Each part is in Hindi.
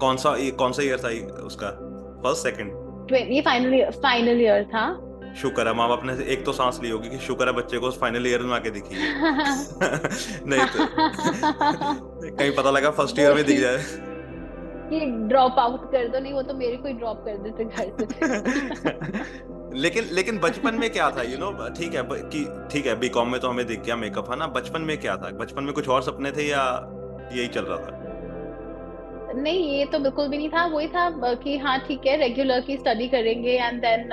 कौन सा ईयर था उसका? First, second? ये फाइनल ईयर था। शुक्र है माँ बाप ने एक तो सांस ली होगी कि शुक्र है बच्चे को फाइनल ईयर में आके दिखी है। नहीं तो कहीं पता लगा फर्स्ट ईयर वो में दिख जाए। कि ड्रॉप आउट कर दो, नहीं वो तो मेरे को ही ड्रॉप कर देते घर से फिर। लेकिन लेकिन बचपन में क्या था, ठीक है कि ठीक है बीकॉम में तो हमें दिख गया मेकअप, है ना? बचपन में क्या था? बचपन में कुछ और सपने थे या यही चल रहा था? नहीं, ये तो बिल्कुल भी नहीं था। वही था कि हाँ ठीक है, रेगुलर की स्टडी करेंगे एंड देन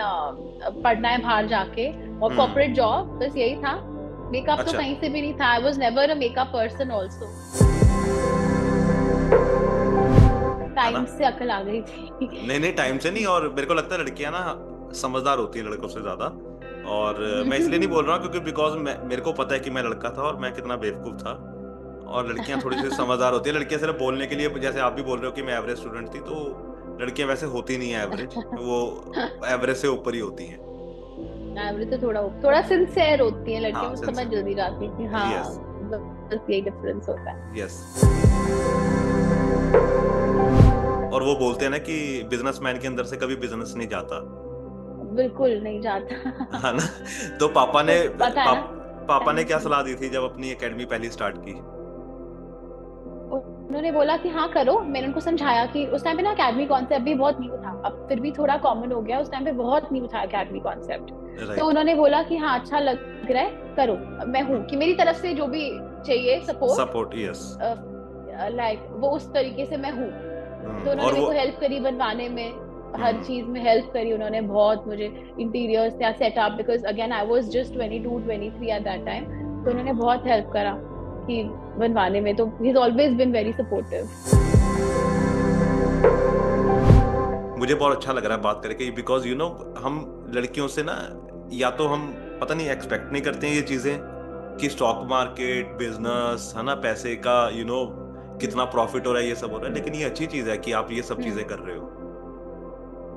पढ़ना है बाहर जाके, और हम्म। कॉर्पोरेट जॉब, बस यही था। मेकअप तो अच्छा। कहीं से भी नहीं था। I was never a makeup person also. है ना? टाइम से अकल आ गई थी। नहीं नहीं, टाइम से नहीं, और मेरे को लगता है लड़कियां ना समझदार होती हैं लड़कों से ज्यादा। और मैं इसलिए नहीं बोल रहा हूँ क्योंकि बिकॉज मेरे को पता है कि मैं लड़का था और मैं कितना बेवकूफ था। और लड़कियां थोड़ी सी समझदार होती है, लड़कियां सिर्फ बोलने के लिए, जैसे आप भी बोल रहे हो कि मैं एवरेज स्टूडेंट थी, तो लड़कियां वैसे होती नहीं है एवरेज, वो एवरेज से ऊपर ही होती हैं। एवरेज तो थोड़ा थोड़ा सिंसियर होती है लड़कियां, हाँ, वो समझ सिंसियर। जल्दी जाती है कि हाँ, यस। बस यही डिफरेंस होता है। यस। और वो बोलते हैं ना कि बिजनेसमैन के अंदर से कभी बिजनेस नहीं जाता। बिल्कुल नहीं जाता। है ना? तो तो पता है ना, पापा ने टाइम क्या से सलाह दी थी जब अपनी एकेडमी पहली स्टार्ट की? उन्होंने बोला कि हाँ करो। मैंने उनको समझाया कि उस टाइम पे ना एकेडमी कॉन्सेप्ट भी बहुत न्यू था, अब फिर भी थोड़ा कॉमन हो गया, उस टाइम पे बहुत न्यू था एकेडमी कॉन्सेप्ट। तो राइट। उन्होंने बोला कि हाँ अच्छा लग रहा है, करो। मैं हूँ कि मेरी तरफ से जो भी चाहिए सपोर्ट, सपोर्ट, यस। लाइक वो उस तरीके से मैं हूँ। तो उन्होंने और मेरे वो। को हेल्प करी बनवाने में, हर हम्म। चीज में हेल्प करी उन्होंने बहुत मुझे। इंटीरियर्स या setup, because again I was just 22-23 at that time. तो उन्होंने हम्म। बहुत हेल्प करा कि बनवाने में। तो he is always been very supportive. मुझे बहुत अच्छा लग रहा है बात करके, बिकॉज हम लड़कियों से ना, या तो हम पता नहीं एक्सपेक्ट नहीं करते हैं ये चीजें कि स्टॉक मार्केट, बिजनेस, है ना, पैसे का कितना प्रॉफिट हो रहा है, ये सब हो रहा है, लेकिन ये अच्छी चीज है कि आप ये सब चीजें हम्म कर रहे हो।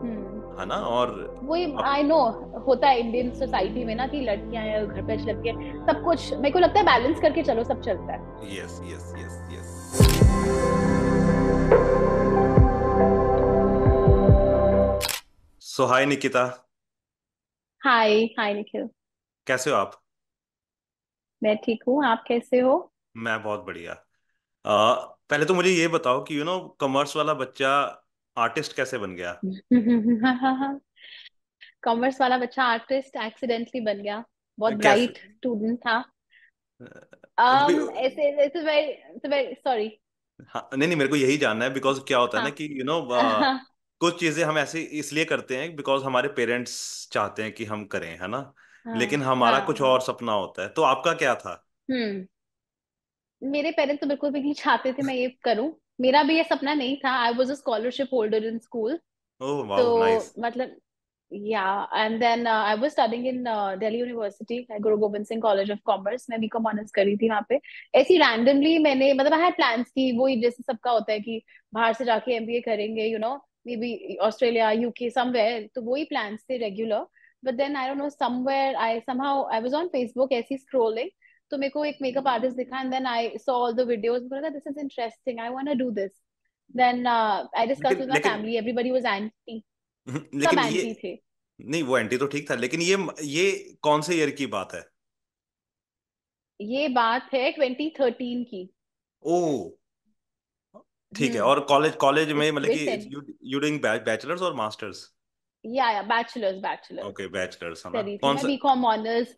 हम्म। है ना? और वही आप। आई नो, होता है इंडियन सोसाइटी में ना कि लड़कियां हैं घर पे अच्छी लगती है, सब कुछ मेरे को लगता है बैलेंस करके चलो सब चलता है। Yes, yes, yes, yes. So hi Nikita. Hi hi Nikhil. कैसे हो आप? मैं ठीक हूँ, आप कैसे हो? मैं बहुत बढ़िया। पहले तो मुझे ये बताओ कि कॉमर्स वाला बच्चा आर्टिस्ट कैसे बन गया? कॉमर्स वाला बच्चा आर्टिस्ट एक्सीडेंटली बन गया। बहुत कैसे? ब्राइट स्टूडेंट था। बि- ऐसे ऐसे वेरी सॉरी। हाँ, नहीं नहीं, मेरे को यही जानना है, बिकॉज क्या होता है ना हाँ कि हाँ कुछ चीजें हम ऐसे इसलिए करते हैं बिकॉज हमारे पेरेंट्स चाहते हैं कि हम करें, है ना? हाँ लेकिन हमारा कुछ हाँ। और सपना होता है, तो आपका क्या था? हम्म। मेरे पेरेंट्स तो बिल्कुल भी नहीं चाहते थे मैं ये करूं। मेरा भी ये सपना नहीं था। I was a scholarship holder in school. Oh तो वाओ, नाइस। मतलब yeah, and then I was studying in Delhi university, Guru Gobind Singh college of commerce. मैं बीकॉम ऑनर्स करी थी वहाँ पे। ऐसी रैंडमली मैंने, मतलब आई हैड प्लान्स की, वही जैसे सबका होता है कि बाहर से जाके एमबीए करेंगे, maybe Australia UK somewhere, तो वही प्लान्स थे regular. But then I don't know, somewhere I somehow I was on Facebook ऐसी स्क्रोलिंग, तो मेरे को एक मेकअप आर्टिस्ट दिखा and then I saw all the videos. मुझे लगा this is interesting, I want to do this. Then I discuss लेकिन विद माय लेकिन फैमिली, एवरीबॉडी वाज एंटी। सब लेकिन ये, एंटी थे। नहीं वो एंटी तो ठीक था, लेकिन ये कौन से ईयर की बात है? ये बात है 2013 की। ओह, ठीक है। और कॉलेज कॉलेज में इट्स मतलब कि रिसेंट। यू डूइंग बैचलर्स और मास्टर्स? या बैचलर्स बैचलर्स ओके, बैचलर्स, है ना? करी थी कौन मैं। सा बीकॉम ऑनर्स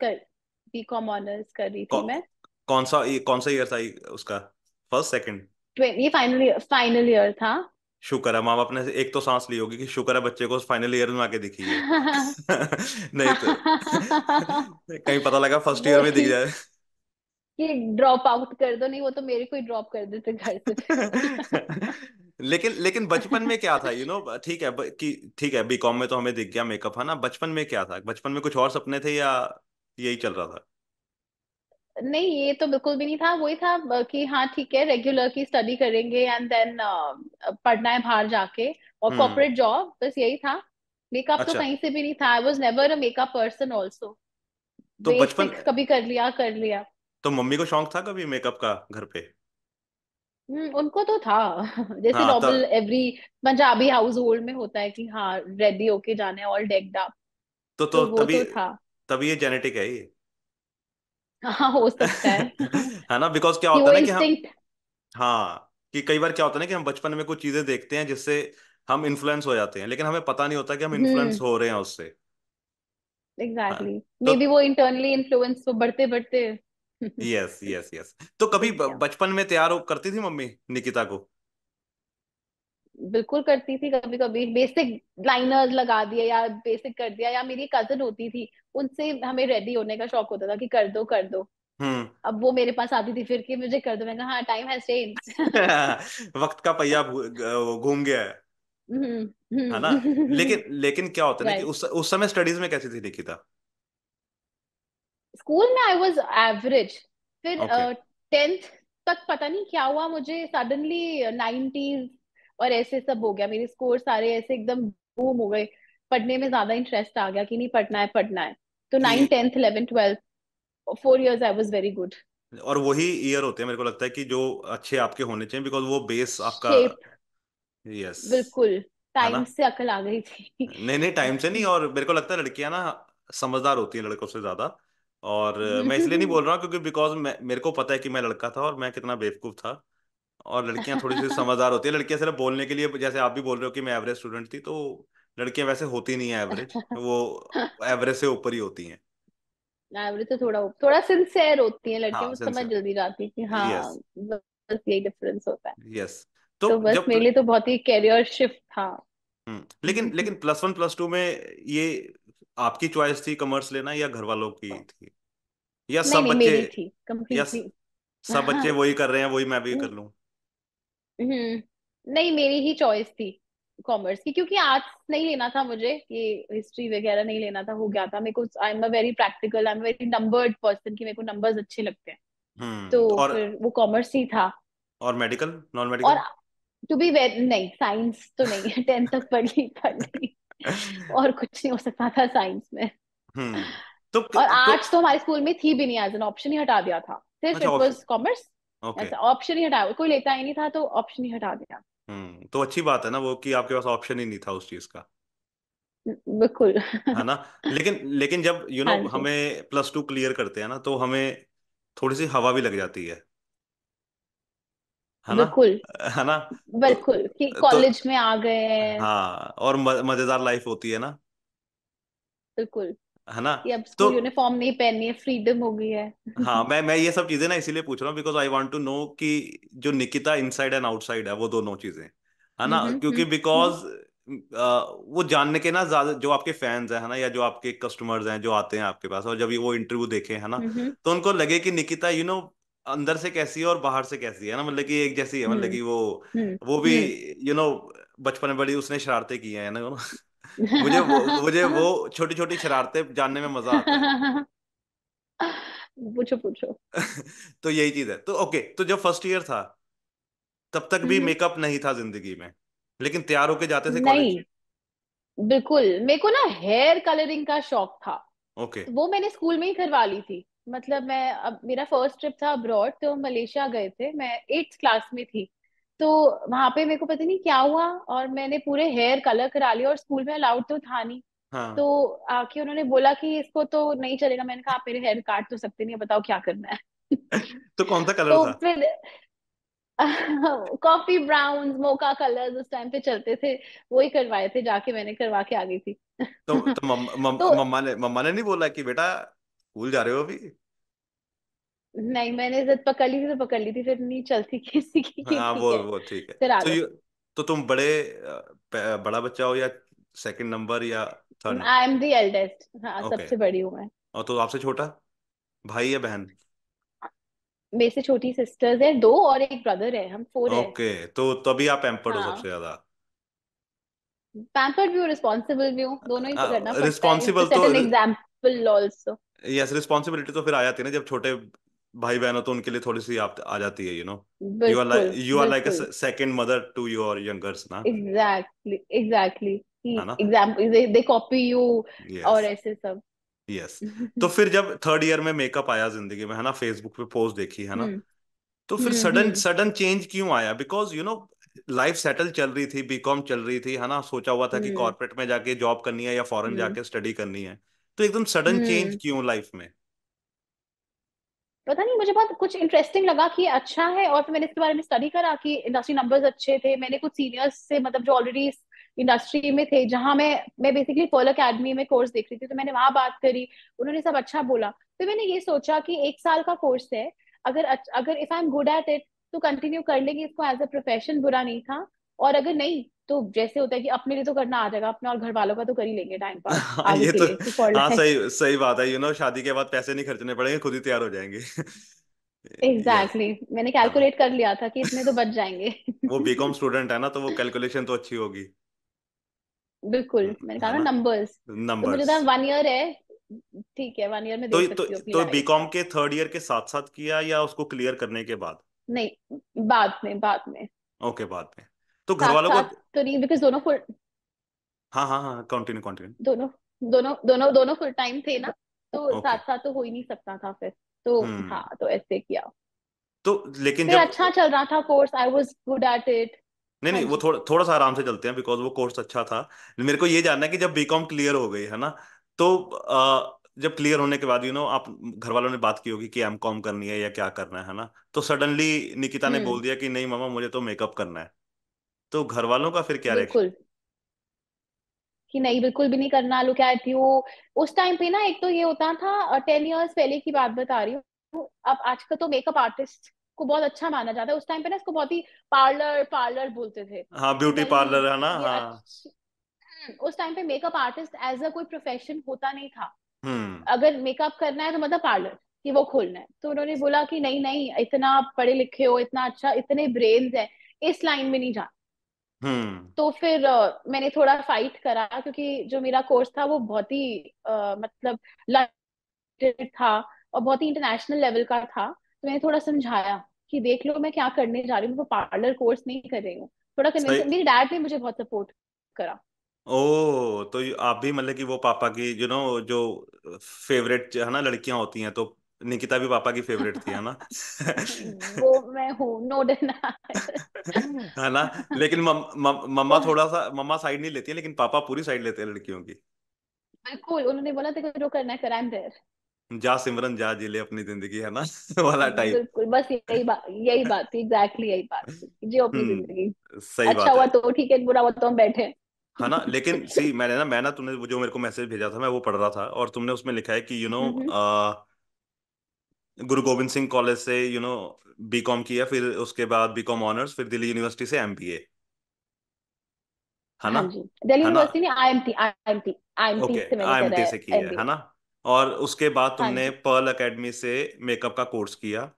कर रही कौ, थी मैं। कौन सा ईयर था उसका? First, second? ये फाइनल ईयर था। शुक्र है माँ बाप ने एक तो सांस ली होगी कि शुक्र है बच्चे को फाइनल ईयर में आके दिखी है। नहीं तो कहीं पता लगा फर्स्ट वो ईयर में दिख जाए। कि ड्रॉप आउट कर दो, नहीं वो तो मेरे को ही ड्रॉप कर देते घर से फिर। लेकिन लेकिन बचपन में क्या था, ठीक है कि ठीक है बीकॉम में तो हमें दिख गया मेकअप, है ना? बचपन में क्या था? बचपन में कुछ और सपने थे या यही चल रहा था? नहीं, ये तो बिल्कुल भी नहीं था। वही था कि हाँ ठीक है, रेगुलर की स्टडी करेंगे एंड देन पढ़ना है बाहर जाके, और हम्म। कॉर्पोरेट जॉब, बस यही था। मेकअप तो अच्छा। कहीं से भी नहीं था। I was never a makeup person also. तो बचपन, बेसिक कभी कर लिया कर लिया। तो मम्मी को शौक था कभी मेकअप का घर पे? उनको तो था। जैसे हाँ normal every Punjabi house hold में होता है कि हाँ रेडी होके जाना है, ऑल डेक्ड अप। तो तो वो तभी तो था। तभी ये जेनेटिक है ये। हाँ हो सकता है। है ना, बिकॉज क्या कि होता वो है ना कि हम, इंस्टिंक्ट। हाँ, कि कई बार क्या होता है ना कि हम बचपन में कुछ चीजें देखते हैं जिससे हम इन्फ्लुएंस हो जाते हैं, लेकिन हमें पता नहीं होता कि हम इन्फ्लुएंस हम्म। हो रहे हैं उससे। हाँ, एग्जैक्टली। तो मे बी वो इंटरनली इन्फ्लुएंस वो बढ़ते बढ़ते यस यस यस, तो कभी दिख गया। बचपन में तैयार करती थी मम्मी निकिता को? बिल्कुल करती थी, कभी कभी बेसिक लाइनर्स लगा दिया या बेसिक कर दिया, या मेरी कजन होती थी, उनसे हमें रेडी होने का शौक होता था कि कर दो कर दो। हम्म। अब वो मेरे पास आती थी फिर कि मुझे कर दो, मैंने कहा हाँ टाइम हैज चेंज्ड। वक्त का पहिया घूम गया है ना। लेकिन लेकिन क्या होता है ना कि राइट। उस समय स्टडीज में कैसी थी निकिता? स्कूल में आई वाज एवरेज। फिर ओके। 10th तक पता नहीं क्या हुआ मुझे, सडनली 90s और ऐसे सब हो गया, मेरे स्कोर सारे ऐसे एकदम बूम हो गए। पढ़ने में ज्यादा इंटरेस्ट आ गया कि नहीं पढ़ना है पढ़ना है। तो कि 9 10th 11 12 4 years I was very good. और वही ईयर होते हैं मेरे को लगता है कि जो अच्छे आपके होने चाहिए, बिकॉज वो बेस आपका। शेप। यस। बिल्कुल। है ना। टाइम से अकल आ गई थी। नहीं नहीं, टाइम से नहीं, और मेरे को लगता है लड़कियां ना समझदार होती हैं लड़कों से ज्यादा। और मैं इसलिए नहीं बोल रहा हूँ क्योंकि बिकॉज मेरे को पता है कि मैं लड़का था और मैं कितना बेवकूफ था। और लड़कियां थोड़ी सी समझदार होती है, लड़कियां सिर्फ बोलने के लिए, जैसे आप भी बोल रहे हो कि मैं एवरेज स्टूडेंट थी, तो लड़कियां वैसे होती नहीं है एवरेज, वो एवरेज से ऊपर ही होती हैं। एवरेज तो थोड़ा थोड़ा सिंसेयर होती है लड़कियां, हाँ, वो समझ सिंसियर। जल्दी जाती है कि हाँ यस बस यही डिफरेंस होता है। यस। तो तो बस जब मेरे लिए तो बहुत ही कैरियर शिफ्ट था। लेकिन लेकिन +1 +2 में ये आपकी चॉइस थी कॉमर्स लेना या घर वालों की थी, या नहीं सब नहीं बच्चे, मेरी थी या कंप्लीटली। सब बच्चे वही कर रहे हैं वही मैं भी कर लूं? नहीं मेरी ही चॉइस थी कॉमर्स की, क्योंकि आर्ट्स नहीं लेना था मुझे, ये हिस्ट्री वगैरह नहीं लेना था, हो गया था मेरे को। आई am a very practical, I am very numbered person, की मेरे को नंबर्स अच्छे लगते हैं। तो और फिर वो कॉमर्स ही था। मेडिकल, नॉन और मेडिकल? टू बी वेरी, नहीं साइंस तो नहीं। 10th तक पढ़ ली। और कुछ नहीं हो सकता था साइंस में। हम्म। तो और तो आर्ट्स तो हमारे स्कूल में थी भी नहीं, एज एन ऑप्शन ही हटा दिया था, सिर्फ अच्छा, it option. Was commerce. Okay. ऐसा ऑप्शन ही हटा, कोई लेता ही नहीं था तो ऑप्शन ही हटा दिया। तो अच्छी बात है ना वो कि आपके पास ऑप्शन ही नहीं था उस चीज का। बिल्कुल। है ना। लेकिन लेकिन जब हाँ जी। हमें +2 क्लियर करते हैं ना, तो हमें थोड़ी सी हवा भी लग जाती है ना। बिल्कुल। है ना। तो बिल्कुल कि तो कॉलेज में आ गए हैं। हाँ, और मजेदार लाइफ होती है ना। बिल्कुल। है ना। कि अब तो स्कूल यूनिफॉर्म नहीं पहननी है, फ्रीडम हो गई है। हाँ, मैं ये सब चीजें ना इसीलिए पूछ रहा हूँ because I want to know कि जो निकिता इनसाइड एंड आउटसाइड है वो दोनों चीजें, है ना, क्योंकि हम्म। बिकॉज वो जानने के ना ज्यादा जो आपके फैंस हैं, है ना, या जो आपके कस्टमर्स हैं जो आते हैं आपके पास, और जब ये वो इंटरव्यू देखे, है ना, हम्म। तो उनको लगे कि निकिता अंदर से कैसी है और बाहर से कैसी है ना, मतलब कि एक जैसी है, मतलब हम्म। कि हम्म। वो भी हम्म। यू नो बचपन में बड़ी उसने शरारतें की हैं ना। मुझे वो छोटी छोटी शरारतें जानने में मजा आता है। पूछो पूछो। तो यही चीज है, तो ओके, तो जब फर्स्ट ईयर था तब तक भी हम्म। मेकअप नहीं था जिंदगी में, लेकिन तैयार होके जाते थे कॉलेज? नहीं बिल्कुल, मेरे को ना हेयर कलरिंग का शौक था। ओके। तो वो मैंने स्कूल में ही करवा ली थी। मतलब मैं, अब मेरा फर्स्ट ट्रिप था अब्रॉड, तो मलेशिया गए थे, मैं 8th क्लास में थी। तो वहां पे मेरे को पता नहीं क्या हुआ, और मैंने पूरे हेयर कलर करा लिया, और स्कूल में अलाउड तो था नहीं। हाँ। तो आके उन्होंने बोला कि इसको तो नहीं चलेगा। मैंने कहा आप मेरे हेयर काट तो सकते नहीं, बताओ क्या करना है। तो कौन सा कलर तो था? फिर कॉफी ब्राउन मोका कलर्स उस टाइम पे चलते थे, वही करवाए थे, जाके मैंने करवा के आ गई थी। तो तो मम्मा ने नहीं बोला कि बेटा स्कूल जा रहे हो अभी? नहीं, मैंने जिद पकड़ ली थी तो पकड़ ली थी, फिर नहीं चलती किसी की कि हाँ, ठीक वो है वो ठीक है। करा तो लो। तो तुम बड़ा बच्चा हो या सेकंड नंबर या third? I am the eldest, हाँ ओके। सबसे बड़ी हूँ मैं। और तो आपसे छोटा भाई या बहन? मेरे से छोटी सिस्टर्स है दो, और एक ब्रदर है, हम 4 है। ओके, तो तभी आप पैम्पर्ड हो सबसे हाँ। ज्यादा। पैम्पर्ड भी हूँ, रिस्पॉन्सिबल भी हूँ, दोनों ही करना पड़ता है, यू हैव टू रिस्पॉन्सिबल तो set an example also. Yes, responsibility तो फिर आ जाती है ना जब छोटे भाई बहन हो, तो उनके लिए थोड़ी सी आप आ जाती है, बिल्कुल यू आर लाइक अ बिल्कुल। Second mother to your youngers ना। Exactly exactly. है ना। एग्जाम्पल दे कॉपी यू, यस और ऐसे सब। यस। तो फिर जब थर्ड ईयर में मेकअप आया जिंदगी में, है ना, फेसबुक पे पोस्ट देखी, है ना, हम्म। तो फिर सडन हम्म। सडन चेंज क्यों आया? बिकॉज लाइफ सेटल चल रही थी, बीकॉम चल रही थी, है ना, सोचा हुआ था कि हम्म। कॉर्पोरेट में जाके जॉब करनी है या फॉरेन हम्म। जाके स्टडी करनी है। तो एकदम सडन चेंज हम्म। क्यों लाइफ में? पता नहीं, मुझे बहुत कुछ इंटरेस्टिंग लगा कि अच्छा है, और फिर मैंने इसके बारे में स्टडी करा कि इंडस्ट्री नंबर्स अच्छे थे। मैंने कुछ सीनियर्स से, मतलब जो ऑलरेडी इस इंडस्ट्री में थे, जहां मैं बेसिकली पर्ल अकेडमी में कोर्स देख रही थी, तो मैंने वहां बात करी। उन्होंने सब अच्छा बोला। फिर मैंने ये सोचा कि 1 साल का कोर्स है, अगर अगर if I am good at it तो कंटिन्यू कर लेंगे इसको एज अ प्रोफेशन, बुरा नहीं था। और अगर नहीं, तो जैसे होता है कि अपने लिए तो करना आ जाएगा, अपने और घर वालों का तो कर ही लेंगे टाइम पास हाँ, आगे ये के तो, लिए, कि फॉर हाँ लाइफ। सही सही बात है। शादी के बाद पैसे नहीं खर्चने पड़ेंगे, खुद ही तैयार हो जाएंगे। यस। Exactly exactly. मैंने है ना, कैलकुलेट कर लिया था कि इतने तो बच जाएंगे। वो बीकॉम स्टूडेंट है ना, तो वो कैलकुलेशन तो अच्छी होगी। बिल्कुल, मैंने कहा है ना ना, नंबर्स। तो मुझे नंबर्स। था 1 ईयर है, ठीक है, 1 ईयर में तो दे सकती हूँ अपनी तो लाइफ बीकॉम का। के थर्ड ईयर के साथ साथ किया या उसको क्लियर करने के बाद? नहीं, बाद में। ओके, बाद में। तो घर साथ वालों को, साथ तो नहीं, बिकॉज दोनों फुल, हाँ हाँ हाँ, कंटिन्यू कंटिन्यू। दोनों दोनों फुल टाइम थे ना, तो ओके। साथ साथ तो हो ही नहीं सकता था फिर। तो हम्म। हाँ, तो ऐसे किया। तो लेकिन फिर जब, अच्छा चल रहा था course, I was good at it. नहीं हाँ नहीं, वो जी। थोड़ा थोड़ा सा आराम से चलते हैं बिकॉज वो कोर्स अच्छा था। मेरे को ये जानना है कि जब बीकॉम क्लियर हो गई है ना, तो जब क्लियर होने के बाद आप घर वालों ने बात की होगी कि एम कॉम करनी है या क्या करना है ना, तो सडनली निकिता ने बोल हम्म। दिया कि नहीं मामा, मुझे तो मेकअप करना है। तो घर वालों का फिर क्या रिएक्शन? बिल्कुल, कि नहीं बिल्कुल भी नहीं करना, लुक एट यू। उस टाइम पे ना, एक तो ये होता था, 10 ईयर्स पहले की बात बता रही हूँ। अब आजकल तो मेकअप आर्टिस्ट को बहुत अच्छा माना जाता है, उस टाइम पे ना इसको बहुत ही पार्लर पार्लर बोलते थे हाँ, कि ब्यूटी नहीं, पार्लर है ना, ये हाँ। अच्छी। उस टाइम पे मेकअप आर्टिस्ट एज अ कोई प्रोफेशन होता नहीं था। हम्म। अगर मेकअप करना है तो मतलब पार्लर कि वो खोलना है, तो उन्होंने बोला कि नहीं नहीं, इतना पढ़े लिखे हो, इतना अच्छा, इतने ब्रेन्स है, इस लाइन में नहीं जाना। हम्म। तो फिर मैंने थोड़ा फाइट करा, क्योंकि जो मेरा कोर्स था वो बहुत ही मतलब लमिटेड था, और बहुत ही इंटरनेशनल लेवल का था। तो मैंने थोड़ा समझाया कि देख लो मैं क्या करने जा रही हूँ, मैं पार्लर कोर्स नहीं कर रही हूँ। थोड़ा कन्विंस, सही। मेरी डैड ने मुझे बहुत सपोर्ट करा। ओ, तो आप भी मतलब कि वो पापा की जो फेवरेट है ना लड़कियां होती हैं, तो निकिता भी पापा की फेवरेट थी, है ना? वो मैं हूँ, नो डिनायल। है ना। लेकिन मम्मा थोड़ा सा, मम्मा साइड नहीं लेती है, लेकिन पापा पूरी साइड लेते हैं लड़कियों की। बिल्कुल, उन्होंने बोला तेरे को जो करना है कर, आई एम देयर। जा सिमरन जा, जी ले अपनी जिंदगी, है ना, वाला टाइप। बिल्कुल, बस यही बात थी, एग्जैक्टली यही बात थी, जियो अपनी जिंदगी। सही अच्छा बात है। हुआ तो ठीक है, बुरा हुआ तो हम बैठे है ना, हैं। लेकिन सी, मैं ना तुमने वो जो मेरे को मैसेज भेजा था, मैं वो पढ़ रहा था, और तुमने उसमें लिखा है कि हम्म। गुरु गोविंद सिंह कॉलेज से बीकॉम किया, फिर उसके बाद बीकॉम ऑनर्स, फिर दिल्ली यूनिवर्सिटी से एमबीए, है ना? हाँ जी, दिल्ली है ना। यूनिवर्सिटी में आईएमटी ओके, से मैंने करा आईएमटी है से किया है एमबीए। ना। और उसके बाद हाँ तुमने जी। पर्ल एकेडमी से मेकअप का कोर्स किया।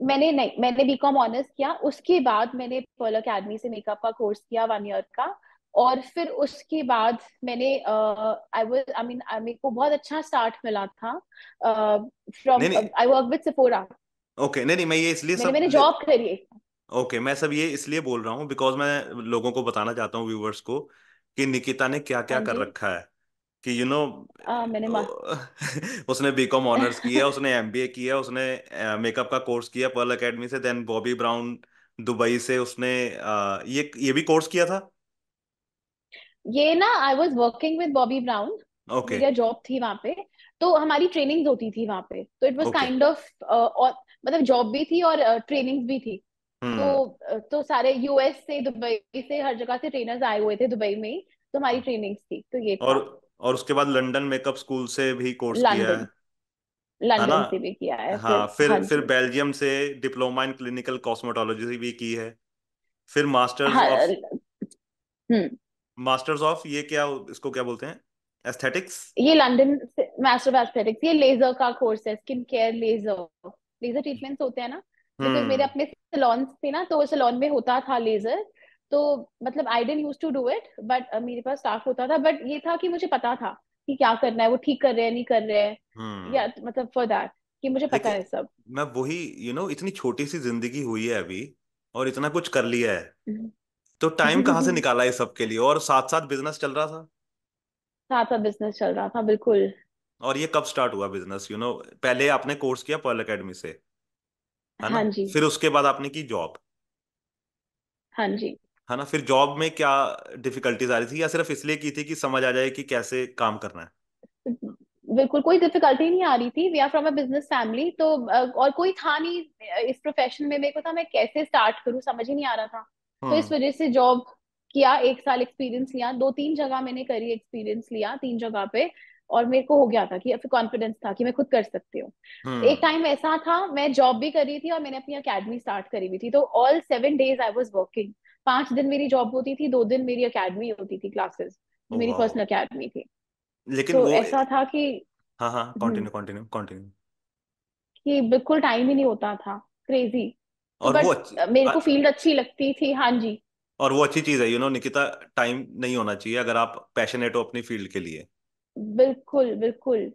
मैंने नहीं, मैंने बीकॉम ऑनर्स किया, उसके बाद मैंने पर्ल अकेडमी से मेकअप का कोर्स किया 1 ईयर का। और फिर उसके बाद मैंने आई वाज आई मीन मेरे को बहुत अच्छा स्टार्ट मिला था फ्रॉम, नहीं नहीं, I work with Sephora. Okay, नहीं नहीं, मैं ये इसलिए मैंने सब मैंने जॉब करी है। ओके, मैं सब ये इसलिए बोल रहा हूँ बिकॉज मैं लोगों को बताना चाहता हूँ, व्यूवर्स को, कि निकिता ने क्या क्या हाँ कर जी। रखा है। कि मैंने उसने बीकॉम ऑनर्स किया, उसने एमबीए किया, उसने मेकअप का कोर्स किया पर्ल एकेडमी से, देन बॉबी ब्राउन दुबई से उसने ये भी कोर्स किया था। ये ना, I was working with Bobby brown, okay. मेरी जॉब थी वहां पे। तो हमारी ट्रेनिंग्स होती थी वहां पे, तो it was okay. Kind of, और मतलब जॉब भी थी और ट्रेनिंग्स भी थी। तो हम्म। तो सारे यूएस से, दुबई से, हर जगह से ट्रेनर्स आए हुए थे दुबई में ही। तो हमारी ट्रेनिंग्स थी, तो ये और था। और उसके बाद लंदन मेकअप स्कूल से भी कोर्स किया लंदन, है। है ना। लंदन से भी किया है हाँ, फिर। फिर हाँ फिर जी। बेल्जियम से डिप्लोमा इन क्लिनिकल कॉस्मेटोलॉजी भी की है। फिर मास्टर्स हाँ। ऑफ, हम्म। ये क्या, इसको क्या बोलते हैं, एस्थेटिक्स? ये लंदन से मास्टर ऑफ एस्थेटिक्स, ये लेजर का कोर्स है, skin care laser, laser treatments होते हैं ना। बिकॉज मेरे हम्म। अपने सलोन्स थे ना, तो सलोन में होता था लेजर। तो मतलब I didn't use to do it, but मेरे पास स्टाफ होता था। बट ये था कि मुझे पता था कि क्या करना है, वो ठीक कर रहे हैं नहीं कर रहे हैं, हम्म। या मतलब फॉर दैट, कि मुझे पता लेकिन है सब। मैं वही, इतनी छोटी सी जिंदगी हुई है अभी, और इतना कुछ कर लिया है, तो टाइम कहाँ से निकाला है सब के लिए? और साथ साथ बिजनेस चल रहा था। साथ साथ बिजनेस चल रहा था, बिल्कुल। और ये कब स्टार्ट हुआ बिजनेस? पहले आपने कोर्स किया पर्ल एकेडमी से, है ना। हाँ जी। फिर उसके बाद आपने की जॉब, हाँ जी। है ना। फिर जॉब में क्या डिफिकल्टीज आ रही थी, या सिर्फ इसलिए की थी कि समझ आ जाए कि कैसे काम करना है? बिल्कुल कोई डिफिकल्टी नहीं आ रही थी, we are from a business family, तो और कोई था नहीं इस प्रोफेशन में, मेरे को था मैं कैसे स्टार्ट करूं, समझ ही नहीं आ रहा था। तो इस हम्म। वजह से जॉब किया, 1 साल एक्सपीरियंस लिया, 2-3 जगह मैंने करी, एक्सपीरियंस लिया 3 जगह पे, और मेरे को हो गया था कि फिर कॉन्फिडेंस था कि मैं खुद कर सकती हूँ। एक हम्म। टाइम ऐसा था मैं जॉब भी कर रही थी और मैंने अपनी अकेडमी स्टार्ट करी हुई थी, तो all 7 days I was working. 5 दिन मेरी जॉब होती थी, 2 दिन मेरी अकेडमी होती थी, क्लासेस, ओ मेरी वाह। पर्सनल अकेडमी थी। लेकिन तो वो, ऐसा था कि हाँ हाँ, हम्म, कंटिन्यू कंटिन्यू कंटिन्यू। कि बिल्कुल टाइम ही नहीं होता था, क्रेजी। तो और वो बट अच्छी, मेरे को फील्ड अच्छी लगती थी, हाँ जी। और वो अच्छी चीज है, निकिता, टाइम नहीं होना चाहिए अगर आप पैशनेट हो अपनी फील्ड के लिए। बिल्कुल बिल्कुल।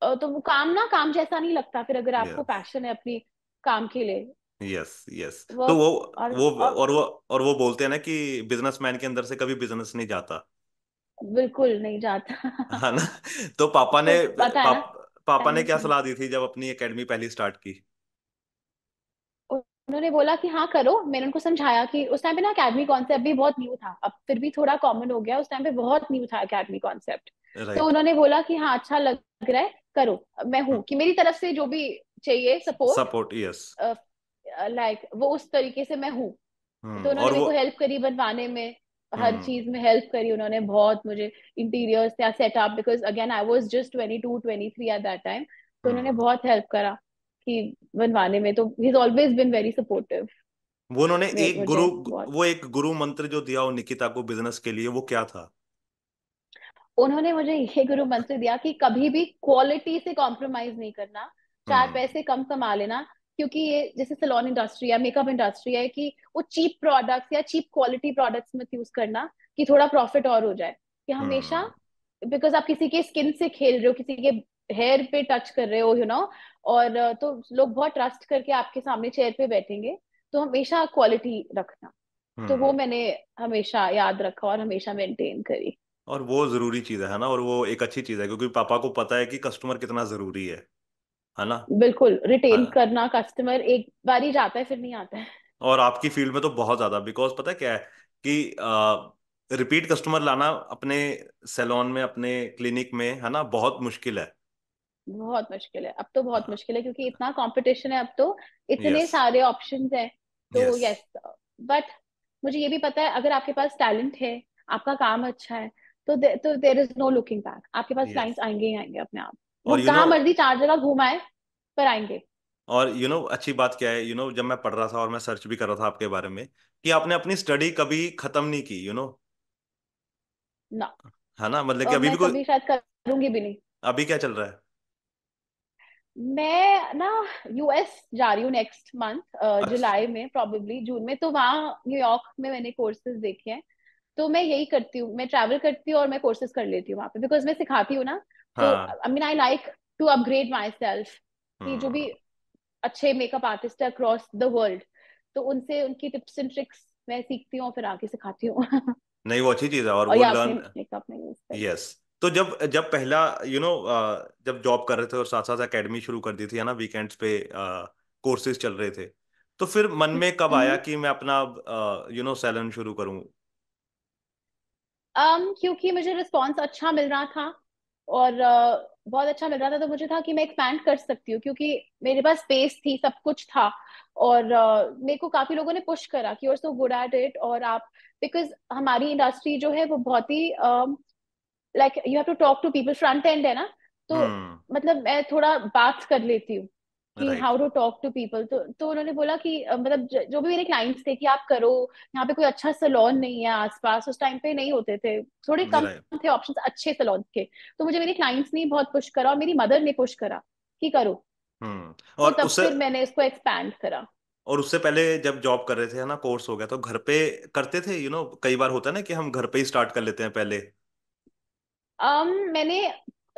तो वो काम ना काम जैसा नहीं लगता फिर, अगर आपको यस, पैशन है अपनी काम के लिए। Yes, yes. तो वर्क वो और और वो और वो बोलते हैं ना कि बिजनेसमैन के अंदर से कभी बिजनेस नहीं जाता, बिल्कुल नहीं जाता। है ना। तो पापा ने उसको पता है ना, पापा ने टाइम क्या नहीं। सलाह दी थी जब अपनी एकेडमी पहली स्टार्ट की? उन्होंने बोला कि हाँ करो, मैंने उनको समझाया कि उस टाइम पे ना अकेडमी कॉन्सेप्ट भी बहुत न्यू था, अब फिर भी थोड़ा कॉमन हो गया, उस टाइम पे बहुत न्यू था अकेडमी कॉन्सेप्ट। तो राइट। उन्होंने बोला कि हाँ अच्छा लग रहा है, करो। मैं हूँ कि मेरी तरफ से जो भी चाहिए सपोर्ट, सपोर्ट, यस। लाइक वो उस तरीके से मैं हूँ। तो उन्होंने और मेरे वो, को हेल्प करी बनवाने में, हर हम्म चीज में हेल्प करी उन्होंने बहुत मुझे। इंटीरियर्स या setup, because again I was just 22-23 at that time, तो उन्होंने हम्म बहुत हेल्प करा कि बनवाने में, तो he is always been very supportive वो उन्होंने एक गुरु, मुझे बहुत। वो एक गुरु मंत्र जो दिया हो निकिता को बिजनेस के लिए, वो क्या था? उन्होंने मुझे ये गुरु मंत्र दिया कि कभी भी क्वालिटी से कॉम्प्रोमाइज नहीं करना, चाहे हम्म। पैसे कम कमा लेना, क्योंकि ये जैसे सैलून इंडस्ट्री या मेकअप इंडस्ट्री है कि वो चीप प्रोडक्ट्स या चीप क्वालिटी प्रोडक्ट्स मत यूज करना कि थोड़ा प्रॉफिट और हो जाए, कि हमेशा, हम्म। बिकॉज आप किसी के स्किन से खेल रहे हो, किसी के हेयर पे टच कर रहे हो, और तो लोग बहुत ट्रस्ट करके आपके सामने चेयर पे बैठेंगे, तो हमेशा क्वालिटी रखना। तो वो हम्म। मैंने हमेशा याद रखा और हमेशा मेंटेन करी। और वो जरूरी चीज है ना, और वो एक अच्छी चीज है क्योंकि पापा को पता है कि कस्टमर कितना जरूरी है ना। बिल्कुल, रिटेन हाँ। करना कस्टमर एक बार ही जाता है, फिर नहीं आता है। और आपकी फील्ड में तो बहुत ज्यादा, बिकॉज पता है क्या है कि रिपीट कस्टमर लाना अपने सैलून में, अपने क्लिनिक में, है ना, बहुत मुश्किल है। बहुत मुश्किल है अब तो, बहुत मुश्किल है, क्योंकि इतना कंपटीशन है अब तो, इतने यस, सारे ऑप्शंस हैं। तो यस। यस, बट मुझे ये भी पता है अगर आपके पास टैलेंट है, आपका काम अच्छा है, तो there is no looking back, आपके पास यस। क्लाइंट्स आएंगे ही आएंगे अपने आप। वो और कहाँ मर्जी 4 जगह घुमाए, पर आएंगे। और अच्छी बात क्या है, जब मैं पढ़ रहा था और मैं सर्च भी कर रहा था आपके बारे में, कि आपने अपनी स्टडी कभी खत्म नहीं की, ना, है ना, मतलब कि और अभी भी मैं कोई, कभी शायद करूंगी भी नहीं। अभी क्या चल रहा है? मैं ना यूएस जा रही हूँ नेक्स्ट मंथ, अच्छा। जुलाई में, प्रोबेबली जून में, तो वहाँ न्यूयॉर्क में मैंने कोर्सेज देखे हैं। तो मैं यही करती हूँ, मैं ट्रैवल करती हूँ और मैं कोर्सेज कर लेती हूँ वहाँ पे, बिकॉज मैं सिखाती हूँ ना। तो हाँ। I mean I like to upgrade myself, कि जो भी हम्म अच्छे मेकअप आर्टिस्ट है अक्रॉस द वर्ल्ड, तो उनसे उनकी टिप्स एंड ट्रिक्स मैं सीखती हूँ और फिर आगे सिखाती हूँ। नहीं, वो अच्छी चीज है, और और वो या अपने लर्न। मेकअप में यूज करती यस। तो जब जब पहला, जब जॉब कर रहे थे और साथ साथ एकेडमी शुरू कर दी थी, है ना, वीकेंड्स पे कोर्सेज चल रहे थे, तो फिर मन हूँ। में कब आया कि मैं अपना सैलून शुरू करूं? क्योंकि मुझे रिस्पॉन्स अच्छा मिल रहा था, और बहुत अच्छा मिल रहा था, तो मुझे था कि मैं एक्सपैंड कर सकती हूँ, क्योंकि मेरे पास स्पेस थी, सब कुछ था। और मेरे को काफी लोगों ने पुश करा कि you are so good at it, और आप, बिकॉज हमारी इंडस्ट्री जो है वो बहुत ही like you have to talk to people, front end है ना। तो हम्म। मतलब मैं थोड़ा बात कर लेती हूँ कि right. How to talk to people, तो उन्होंने बोला कि मतलब जो भी मेरे क्लाइंट्स थे कि आप करो, यहाँ पे कोई अच्छा सैलून नहीं है आसपास, उस टाइम पे नहीं होते थे, थोड़े कम राइट। थे ऑप्शंस अच्छे सैलून के। तो मुझे मेरे क्लाइंट्स ने बहुत पुश करा और मेरी मदर ने पुश करा कि करो। तो और तब उससे फिर मैंने इसको एक्सपैंड करा। उससे पहले जब जॉब कर रहे थे, है ना, कोर्स हो गया तो घर पे करते थे, कई बार होता है ना कि हम घर पे ही स्टार्ट कर लेते हैं पहले। मैंने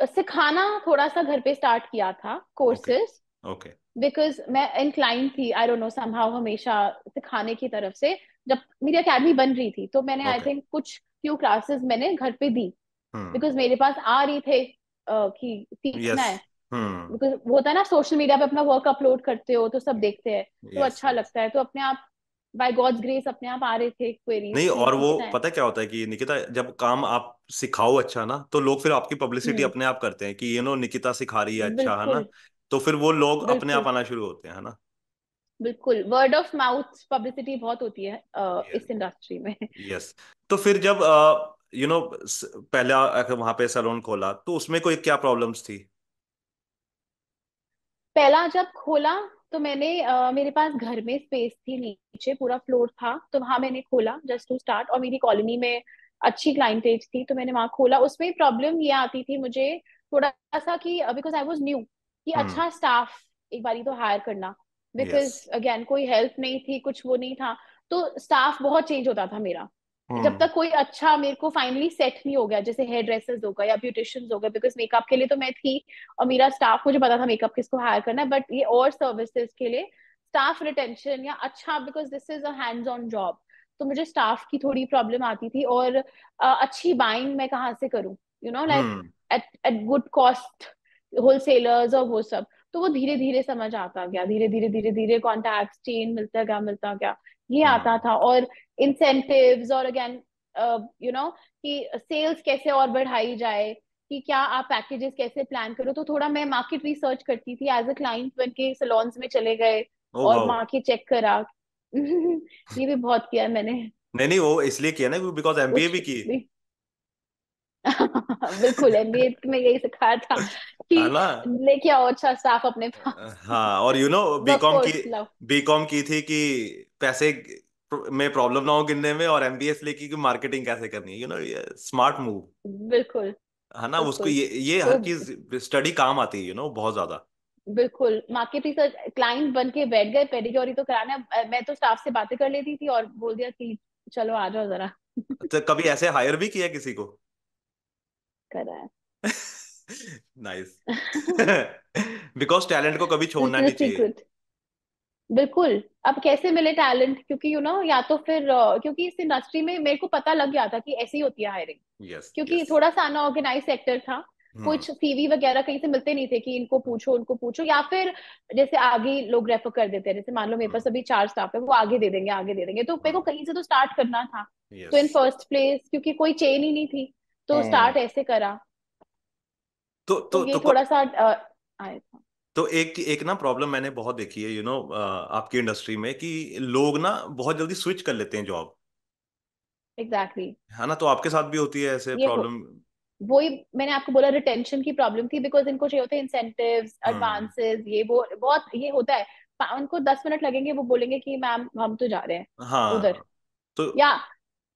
सिखाना थोड़ा सा घर पे स्टार्ट किया था, ओके, कोर्सेज, ओके, बिकॉज मैं इंक्लाइन थी, आई डोंट नो समहाउ, हमेशा सिखाने की तरफ से। जब मेरी अकेडमी बन रही थी तो मैंने आई ओके। थिंक कुछ फ्यू क्लासेस मैंने घर पे दी, हम्म। बिकॉज मेरे पास आ रही थे कि सीखना यस, है। हम्म। बिकॉज वो होता है ना, सोशल मीडिया पे अपना वर्क अपलोड करते हो तो सब देखते हैं, तो यस अच्छा यस। लगता है, तो अपने आप बाय गॉड्स ग्रेस अपने आप आ रहे थे क्वेरीज नहीं, कि और वो पूछना है। पता है क्या होता है कि निकिता, जब काम आप सिखाओ अच्छा ना, तो लोग फिर आपकी पब्लिसिटी हम्म। अपने आप करते हैं कि निकिता सिखा रही है अच्छा, है ना। बिल्कुल तो फिर वो लोग अपने बिल्कुल आप आना शुरू होते हैं, है ना। बिल्कुल, वर्ड ऑफ माउथ पब्लिसिटी बहुत होती है इस इंडस्ट्री में। यस। तो फिर जब पहला वहां पे सैलून खोला, तो उसमें कोई क्या प्रॉब्लम्स थी? पहला जब खोला तो मैंने मेरे पास घर में स्पेस थी, नीचे पूरा फ्लोर था, तो वहां मैंने खोला जस्ट टू स्टार्ट, और मेरी कॉलोनी में अच्छी क्लाइंटेज थी तो मैंने वहां खोला। उसमें प्रॉब्लम ये आती थी मुझे थोड़ा सा कि बिकॉज आई वाज न्यू, कि हम्म। अच्छा स्टाफ एक बारी तो हायर करना, यस। बिकॉज अगेन कोई हेल्प नहीं थी, कुछ वो नहीं था, तो स्टाफ बहुत चेंज होता था मेरा। जब हम्म। तक कोई अच्छा मेरे को फाइनली सेट नहीं हो गया, जैसे हेयर ड्रेसर्स हो गए या ब्यूटिशियंस हो गए, बिकॉज मेकअप के लिए तो मैं थी और मेरा स्टाफ, मुझे पता था मेकअप किसको हायर करना है, बट ये और सर्विसेज के लिए स्टाफ रिटेंशन या अच्छा, because this is a hands on job, तो मुझे स्टाफ की थोड़ी प्रॉब्लम आती थी, और अच्छी बाइंग मैं कहाँ से करूँ, like hmm. At at good cost, wholesalers और वो सब। तो वो धीरे धीरे समझ आता गया, धीरे धीरे धीरे धीरे कॉन्टैक्ट चेन मिलता गया, ये आता हम्म। था। और इंसेंटिव्स, और अगेन कि सेल्स कैसे और बढ़ाई जाए, कि क्या आप पैकेजेस कैसे प्लान करो, तो थोड़ा मैं मार्केट रिसर्च करती थी एज अ क्लाइंट, बन के सलोन्स में चले गए ओ और वाओ। मार्केट चेक करा। ये भी बहुत किया है मैंने। नहीं नहीं, वो इसलिए किया ना बिकॉज एमबीए कुछ भी की। भी। बिल्कुल, एमबीए में यही सिखाया था कि है ना। लेके आओ अच्छा स्टाफ अपने पास। हाँ, और बीकॉम की, वर्कफोर्स लाओ। बीकॉम की थी कि पैसे में प्रॉब्लम ना हो गिनने में, और एमबीए इसलिए की कि मार्केटिंग कैसे करनी है, ये स्मार्ट मूव। बिल्कुल है ना, उसको बिल्कुल। ये तो हर चीज स्टडी काम आती है, बहुत ज्यादा। बिल्कुल मार्केट रिसर्च, क्लाइंट बन के बैठ गए, पेडिक्योर ही तो कराना है। मैं तो स्टाफ से बातें कर लेती थी और बोल दिया कि चलो आ जाओ जरा। तो कभी ऐसे हायर भी किया किसी को? करा है। नाइस। बिकॉज टैलेंट को कभी दिस छोड़ना इज नहीं चाहिए। सीक्रेट। बिल्कुल। अब कैसे मिले टैलेंट, क्योंकि या तो फिर क्योंकि इस इंडस्ट्री में मेरे को पता लग गया था कि ऐसी होती है हायरिंग, यस क्योंकि यस। थोड़ा सा अनऑर्गेनाइज सेक्टर था। हम्म। कुछ सीवी वगैरह कहीं से मिलते नहीं थे कि इनको पूछो उनको पूछो, या फिर जैसे आगे लोग रेफर कर देते हैं, जैसे मान लो मेरे हम्म। पास अभी 4 स्टाफ है, वो आगे दे देंगे आगे दे देंगे, तो मेरे को कहीं से तो स्टार्ट करना था। तो यस। इन फर्स्ट प्लेस क्योंकि कोई चेन ही नहीं थी, तो हम्म। स्टार्ट ऐसे करा। तो तो तो ये तो थोड़ा सा आया था। तो एक एक ना प्रॉब्लम मैंने बहुत देखी है, आपकी इंडस्ट्री में, कि लोग ना बहुत जल्दी स्विच कर लेते हैं जॉब। एग्जैक्टली। है ना, तो आपके साथ भी होती है ऐसे ये हो प्रॉब्लम? वही मैंने आपको बोला, रिटेंशन की प्रॉब्लम थी, बिकॉज इनको चाहिए होते हैं इंसेंटिव्स, हम्म। एडवांसेस, ये वो बहुत ये होता है। उनको 10 मिनट लगेंगे, वो बोलेंगे कि मैम हम तो जा रहे हैं उधर, हाँ। तो या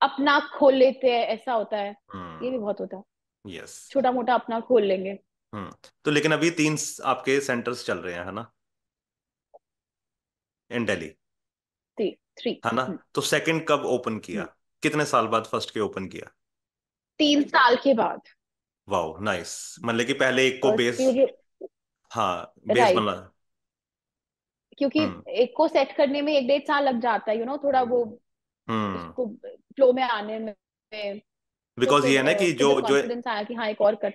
अपना खोल लेते हैं, ऐसा होता है। ये भी हम्म। बहुत होता है, यस। छोटा मोटा अपना खोल लेंगे। तो लेकिन अभी तीन आपके सेंटर्स चल रहे हैं, है ना, इन दिल्ली, थ्री थ्री। है ना। हम्म, तो सेकंड कब ओपन किया? हम्म। कितने साल बाद फर्स्ट के ओपन किया? 3 साल के बाद। Wow nice. मतलब कि पहले एक को बेस, क्योंकि हाँ, बेस बना। राइट, क्योंकि हम्म। एक को सेट करने में 1-1.5 साल लग जाता है, थोड़ा वो हम्म। उसको फ्लो में आने में। तो बिकॉज ये फिर है ना कि खुद कॉन्फिडेंस आया कि हाँ एक और कर।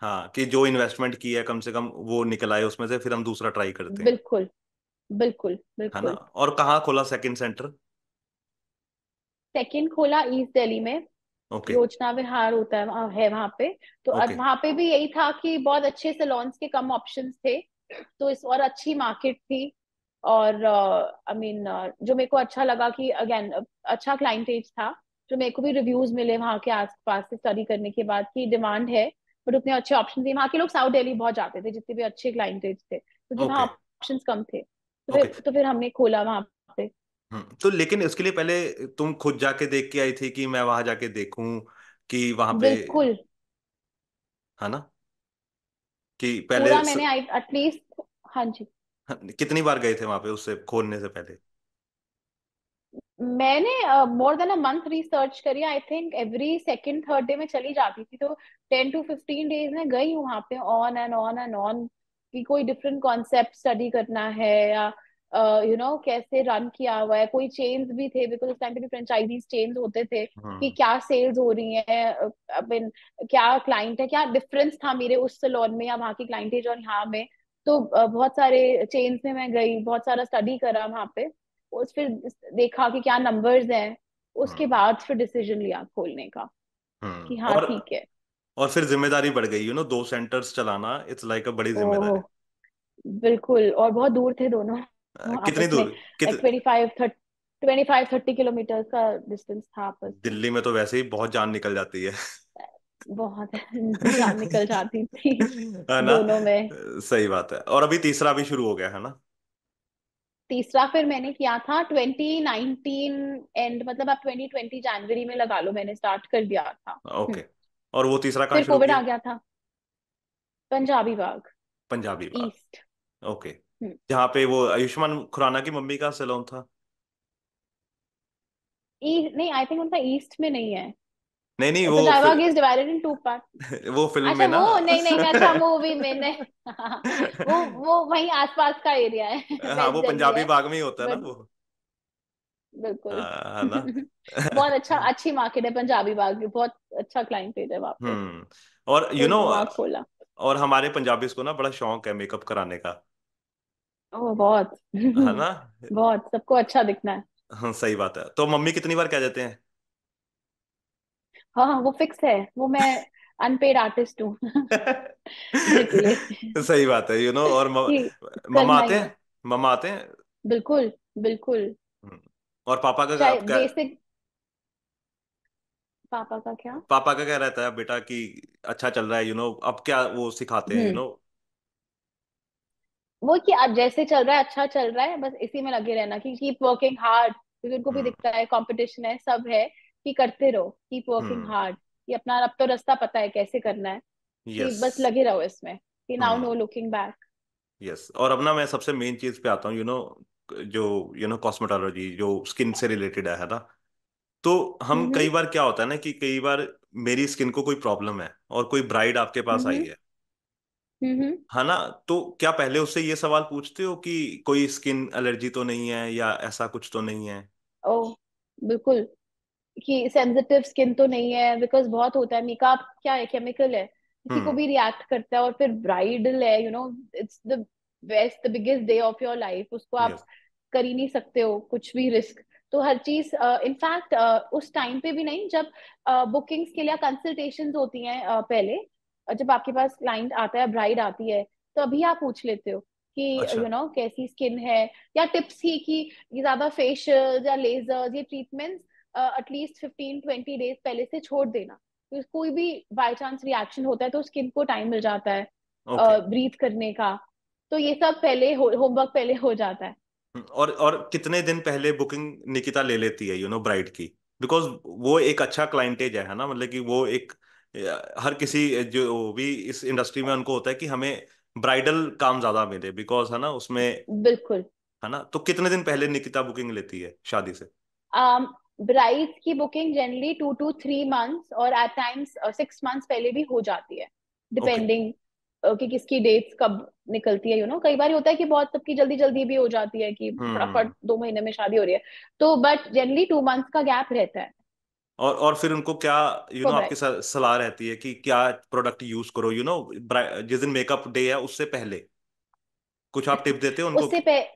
हाँ, कि जो इन्वेस्टमेंट की है कम से कम वो निकल आए उसमें से, फिर हम दूसरा ट्राई करते हैं। बिल्कुल बिल्कुल है ना। बिल्कुल। और कहाँ खोला सेकंड सेंटर? सेकंड खोला ईस्ट दिल्ली में, ओके। योजना विहार होता है है वहां पे। तो ओके। वहां पे भी यही था कि बहुत अच्छे सैलून्स के कम ऑप्शंस थे, तो इस और अच्छी मार्केट थी। और आई मीन जो मेरे को अच्छा लगा कि अगेन अच्छा क्लाइंटेज था, जो मेरे को भी रिव्यूज मिले वहां के आसपास से स्टडी करने के बाद की डिमांड है, बट उतने अच्छे ऑप्शन थे, वहां के लोग साउथ दिल्ली बहुत जाते थे जितने भी अच्छे क्लाइंटेज थे, क्योंकि वहाँ ओके। ऑप्शन कम थे, तो ओके। फिर हमने खोला वहां पे। तो लेकिन उसके लिए पहले तुम खुद जाके देख के आई थी कि मैं वहां जाके देखूं कि वहां पे, बिल्कुल। है ना, कि पहले पूरा मैंने एटलीस्ट, हाँ जी, कितनी बार गए थे वहां पे उससे खोलने से पहले? मैंने more than a month research करी, I think every second third day में चली जाती थी, तो 10 to 15 डेज में गई हूँ वहां पे, on and on and on, कि कोई डिफरेंट कॉन्सेप्ट स्टडी करना है, या कैसे रन किया हुआ है, कोई चेन्स भी थे बिकॉज उस टाइम पे भी फ्रेंचाइजीज चेन्स होते थे कि हम्म क्या सेल्स हो रही है, क्या क्लाइंट है, क्या डिफरेंस था मेरे उस सलोन में या वहाँ की क्लाइंटेज और यहाँ में। तो बहुत सारे चेन्स में मैं गई, बहुत सारा स्टडी करा वहाँ पे, उस फिर देखा कि क्या नंबर्स हैं, उसके हम्म बाद फिर डिसीजन लिया खोलने का कि हाँ ठीक है। और फिर जिम्मेदारी बढ़ गई, 2 सेंटर्स चलाना, इट्स लाइक अ बड़ी जिम्मेदारी। ओह बिल्कुल, और बहुत दूर थे दोनों कितनी आपस में, दूर लाइक 25-30 किलोमीटर का डिस्टेंस था आपस में। दिल्ली में तो वैसे ही बहुत जान निकल जाती है। बहुत जान निकल जाती थी है ना। दोनों में। सही बात है, और अभी तीसरा भी शुरू हो गया है ना। तीसरा फिर मैंने किया था 2019 एंड, मतलब आप 2020 जनवरी में लगा लो, मैंने स्टार्ट कर दिया था। ओके। और वो तीसरा कहाँ फिर शुरू कोविड किया? आ गया था, पंजाबी बाग पंजाबी बाग। ईस्ट। ओके। जहाँ पे वो आयुष्मान खुराना की मम्मी का सैलून था। नहीं, आई थिंक उनका ईस्ट में नहीं है। नहीं नहीं, वो पंजाबी बाग फिर is divided into part. वो फिल्म में अच्छा ना। वो नहीं नहीं, अच्छा मूवी में नहीं वो वहीं आसपास का एरिया है हाँ, वेस्ट वो दिल्ली पंजाबी है। बाग में ही होता है ना बट वो। बिल्कुल है ना। बहुत अच्छा, अच्छी मार्केट है पंजाबी बाग की, बहुत अच्छा क्लाइंट पेज है वहां पे। और तो वहां खोला। और हमारे पंजाबीज को ना बड़ा शौक है मेकअप कराने का। ओह बहुत है ना। बहुत सबको अच्छा दिखना है। हाँ सही बात है, तो मम्मी कितनी बार कह देते हैं? हाँ हाँ, वो फिक्स है, वो मैं अनपेड आर्टिस्ट हूँ इसलिए सही बात है, और कि मम्मा करना आते ही है। हैं। मम्मा आते हैं। बिल्कुल बिल्कुल। हम्म, और पापा का चाहे आपका? बेसिक। पापा का क्या? पापा का क्या रहता है बेटा कि अच्छा चल रहा है, अब क्या वो सिखाते हैं, हम्म, वो कि अब जैसे चल रहा है अच्छा चल रहा है, बस इसी में लगे रहना कि कीप वर्किंग हार्ड, क्योंकि उनको भी हम्म दिखता है कंपटीशन है, सब है, कि करते रहो, कीप वर्किंग हम्म हार्ड, कि अपना अब तो रास्ता पता है कैसे करना है, कि यस। बस लगे रहो इसमें, कि नाउ हम्म नो लुकिंग बैक। यस। और अब ना मैं सबसे मेन चीज पे आता हूँ, जो कॉस्मेटोलॉजी जो स्किन से रिलेटेड है ना। तो हम हम्म कई बार क्या होता है ना कि कई बार मेरी स्किन को कोई प्रॉब्लम है और कोई ब्राइड आपके पास आई हम्म है। हम्म। है ना। तो क्या पहले उससे ये सवाल पूछते हो कि कोई स्किन एलर्जी तो नहीं है या ऐसा कुछ तो नहीं है? ओ बिल्कुल, कि सेंसिटिव स्किन तो नहीं है, बिकॉज बहुत होता है, मेकअप क्या है, केमिकल है, किसी को हम्म भी रिएक्ट करता है, और फिर ब्राइडल है, it's the best, the biggest day of your life, उसको आप यस। कर ही नहीं सकते हो कुछ भी रिस्क। तो हर चीज, इनफैक्ट उस टाइम पे भी नहीं, जब बुकिंग्स के लिए कंसल्टेशंस होती हैं, पहले जब आपके पास क्लाइंट आता है, ब्राइड आती है, तो अभी आप पूछ लेते हो कि अच्छा। कैसी स्किन है, या टिप्स ही कि ये ज्यादा फेशियल या लेजर, ये ट्रीटमेंट्स एटलीस्ट 15-20 डेज पहले से छोड़ देना, तो कोई भी बाय चांस रिएक्शन होता है तो स्किन को टाइम मिल जाता है ओके। ब्रीथ करने का। तो ये सब पहले होमवर्क पहले हो जाता है। और कितने दिन पहले बुकिंग निकिता ले लेती है ब्राइड की? बिकॉज वो एक अच्छा क्लाइंटेज है ना, मतलब कि वो एक हर किसी जो भी इस इंडस्ट्री में उनको होता है कि हमें ब्राइडल काम ज्यादा मिले, बिकॉज है ना उसमें। बिल्कुल। है ना, तो कितने दिन पहले निकिता बुकिंग लेती है शादी से? ब्राइड की बुकिंग जनरली 2 to 3 months और एट टाइम्स 6 months पहले भी हो जाती है, ओके। डिपेंडिंग कि किसकी डेट्स कब निकलती है। कई बार होता है कि बहुत सबकी जल्दी जल्दी भी हो जाती है, कि हम्म। फटाफट 2 महीने में शादी हो रही है, तो बट जनरली 2 months का गैप रहता है और फिर उनको क्या फॉर आपकी ब्राइड। सलाह रहती है कि क्या प्रोडक्ट यूज करो, जिस दिन मेकअप डे है उससे पहले कुछ आप टिप देते हो उनको उससे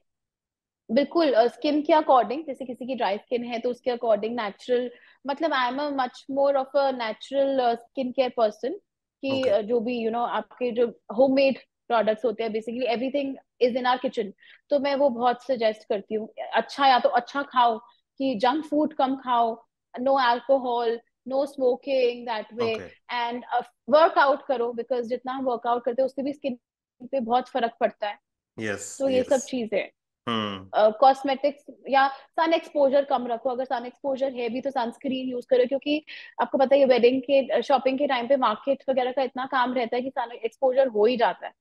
बिल्कुल, स्किन के अकॉर्डिंग, जैसे किसी की ड्राई स्किन है तो उसके अकॉर्डिंग नेचुरल, मतलब I am a much more of a natural skin care person, कि ओके। जो भी आपके जो होममेड प्रोडक्ट्स होते हैं, basically everything is in our kitchen, तो मैं वो बहुत सजेस्ट करती हूँ। अच्छा, या तो अच्छा खाओ, कि जंक फूड कम खाओ, no alcohol, no smoking that way, okay. And workout करो, बिकॉज जितना हम वर्कआउट करते हैं उससे भी स्किन पे बहुत फर्क पड़ता है। यस तो ये यस। सब चीजें, हम्म कॉस्मेटिक्स या सन एक्सपोजर कम रखो, अगर सन एक्सपोजर है भी तो सनस्क्रीन यूज करो, क्योंकि आपको पता है वेडिंग के शॉपिंग के टाइम पे मार्केट वगैरह का इतना काम रहता है कि सन एक्सपोजर हो ही जाता है।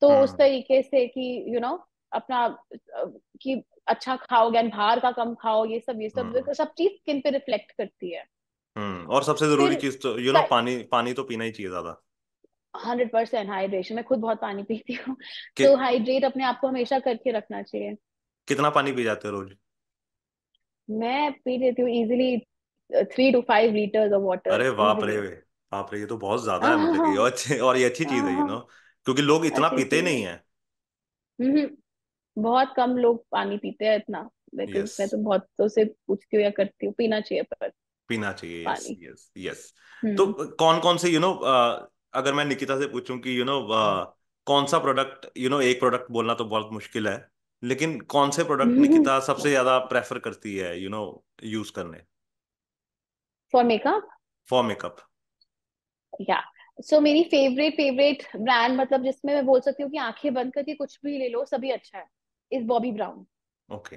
तो उस हम्म तरीके से कि अपना कि अच्छा खाओ, ज्ञान बाहर का कम खाओ, ये सब हम्म सब चीज स्किन पे रिफ्लेक्ट करती है। और सबसे जरूरी फिर चीज तो क- पानी पानी तो पीना ही चाहिए ज्यादा। 100% हाइड्रेशन, मैं खुद बहुत पानी पीती हूँ, कि तो हाइड्रेट अपने आप को हमेशा करके रखना चाहिए। कितना पानी पी जाते हो रोज? मैं पी लेती हूँ easily 3 to 5 liters of water अरे बाप रे, इजिली। बाप रे, ये तो बहुत ज्यादा है, मतलब ये और अच्छे, और ये अच्छी चीज है, क्योंकि लोग इतना अच्छी पीते चीज नहीं है। है। बहुत कम लोग पानी पीते हैं इतना। बिकॉज यस, मैं तो बहुत तो से पूछती हूँ या करती हूँ, पीना चाहिए पर पीना चाहिए, यस पानी। Yes yes. तो हम्म। कौन कौन से अगर मैं निकिता से पूछूं कि कौन सा प्रोडक्ट, एक प्रोडक्ट बोलना तो बहुत मुश्किल है, लेकिन कौन से प्रोडक्ट निकिता सबसे ज्यादा प्रेफर करती है यूज करने फॉर मेकअप। For makeup? या सो मेरी फेवरेट फेवरेट ब्रांड, मतलब जिसमें मैं बोल सकती हूँ कि आंखें बंद करके कुछ भी ले लो सभी अच्छा है, इज बॉबी ब्राउन। ओके।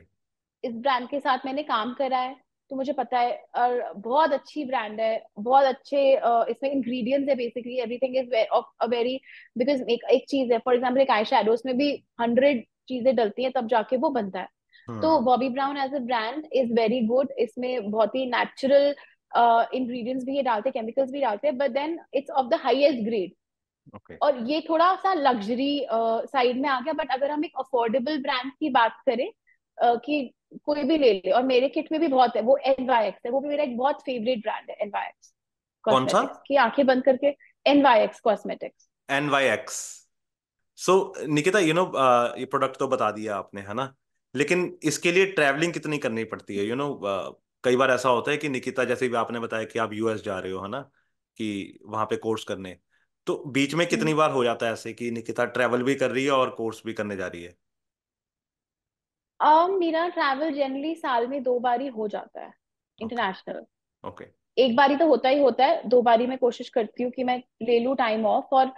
इस ब्रांड के साथ मैंने काम करा है, तो मुझे पता है। और बहुत अच्छी ब्रांड है, बहुत अच्छे इसमें इंग्रेडिएंट्स है, basically everything is of a very. Because एक चीज है, फॉर एग्जांपल एक आई शेडोज में भी 100 चीजें डलती हैं तब जाके वो बनता है। तो hmm. Bobbi Brown as a brand is very good, इसमें बहुत ही नेचुरल इंग्रेडिएंट्स भी ये डालते हैं, केमिकल्स भी डालते हैं, but then it's of the highest grade. Okay. और ये थोड़ा सा लग्जरी साइड में आ गया, बट अगर हम एक अफोर्डेबल ब्रांड की बात करें, कि कोई भी ले ले, और मेरे किट में भी बहुत है, वो एनवाईएक्स है, वो भी मेरा एक बहुत फेवरेट ब्रांड है, एनवाईएक्स कौन सा? कॉस्मेटिक्स की आंखें बंद करके। एनवाईएक्स कॉस्मेटिक्स। NYX। सो निकिता, ये प्रोडक्ट तो बता दिया आपने, है ना, लेकिन इसके लिए ट्रैवलिंग कितनी करनी पड़ती है? कई बार ऐसा होता है कि निकिता, जैसे भी आपने बताया कि आप US जा रहे हो, है ना, कि वहां पे कोर्स करने, तो बीच में कितनी बार हो जाता है ऐसे कि निकिता ट्रैवल भी कर रही है और कोर्स भी करने जा रही है? मेरा ट्रैवल जनरली साल में 2 बार ही हो जाता है, ओके। इंटरनेशनल। ओके। एक बारी तो होता ही होता है, 2 बारी मैं कोशिश करती हूँ कि मैं ले लूँ टाइम ऑफ और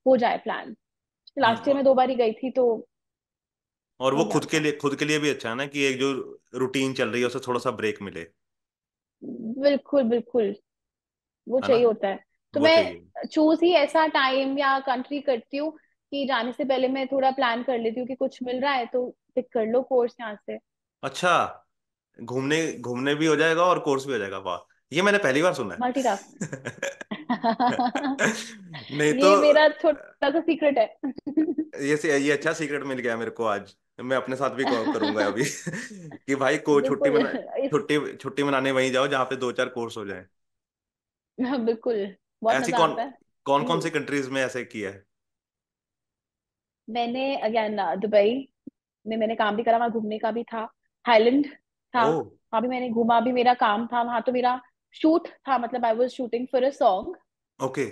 हो जाए प्लान। लास्ट ईयर और में 2 बारी गई थी तो वो हो गया था। खुद के लिए भी अच्छा है ना, कि एक जो रूटीन चल रही है उसे थोड़ा सा ब्रेक मिले, बिल्कुल बिल्कुल, वो है ना, चाहिए होता है। तो वो मैं चाहिए। चूज ही ऐसा टाइम या कंट्री करती हूँ कि जाने से पहले मैं थोड़ा प्लान कर लेती हूँ कि कुछ मिल रहा है तो पिक कर लो कोर्स यहाँ से। अच्छा, घूमने घूमने भी हो जाएगा और कोर्स भी हो जाएगा, वाह, ये मैंने पहली बार सुना मल्टीटास्किंग। है। नहीं तो ये मेरा छोटा सा सीक्रेट है। ये अच्छा सीक्रेट मिल गया मेरे को आज। मैं अपने साथ भी करूंगा अभी कि भाई को बिल्कुल इस छुट्टी छुट्टी मनाने वहीं जाओ जहाँ पे 2 4 कोर्स हो जाए। बिल्कुल, बहुत ऐसी मजा आता है। कौन सी कंट्रीज में ऐसे किया है? मैंने अगेन दुबई में मैंने काम भी करा, वहां घूमने का भी था। थाईलैंड था, ओ। वहां भी मैंने घूमा, भी मेरा काम था वहां, तो मेरा शूट था, मतलब I was shooting for a song. Okay.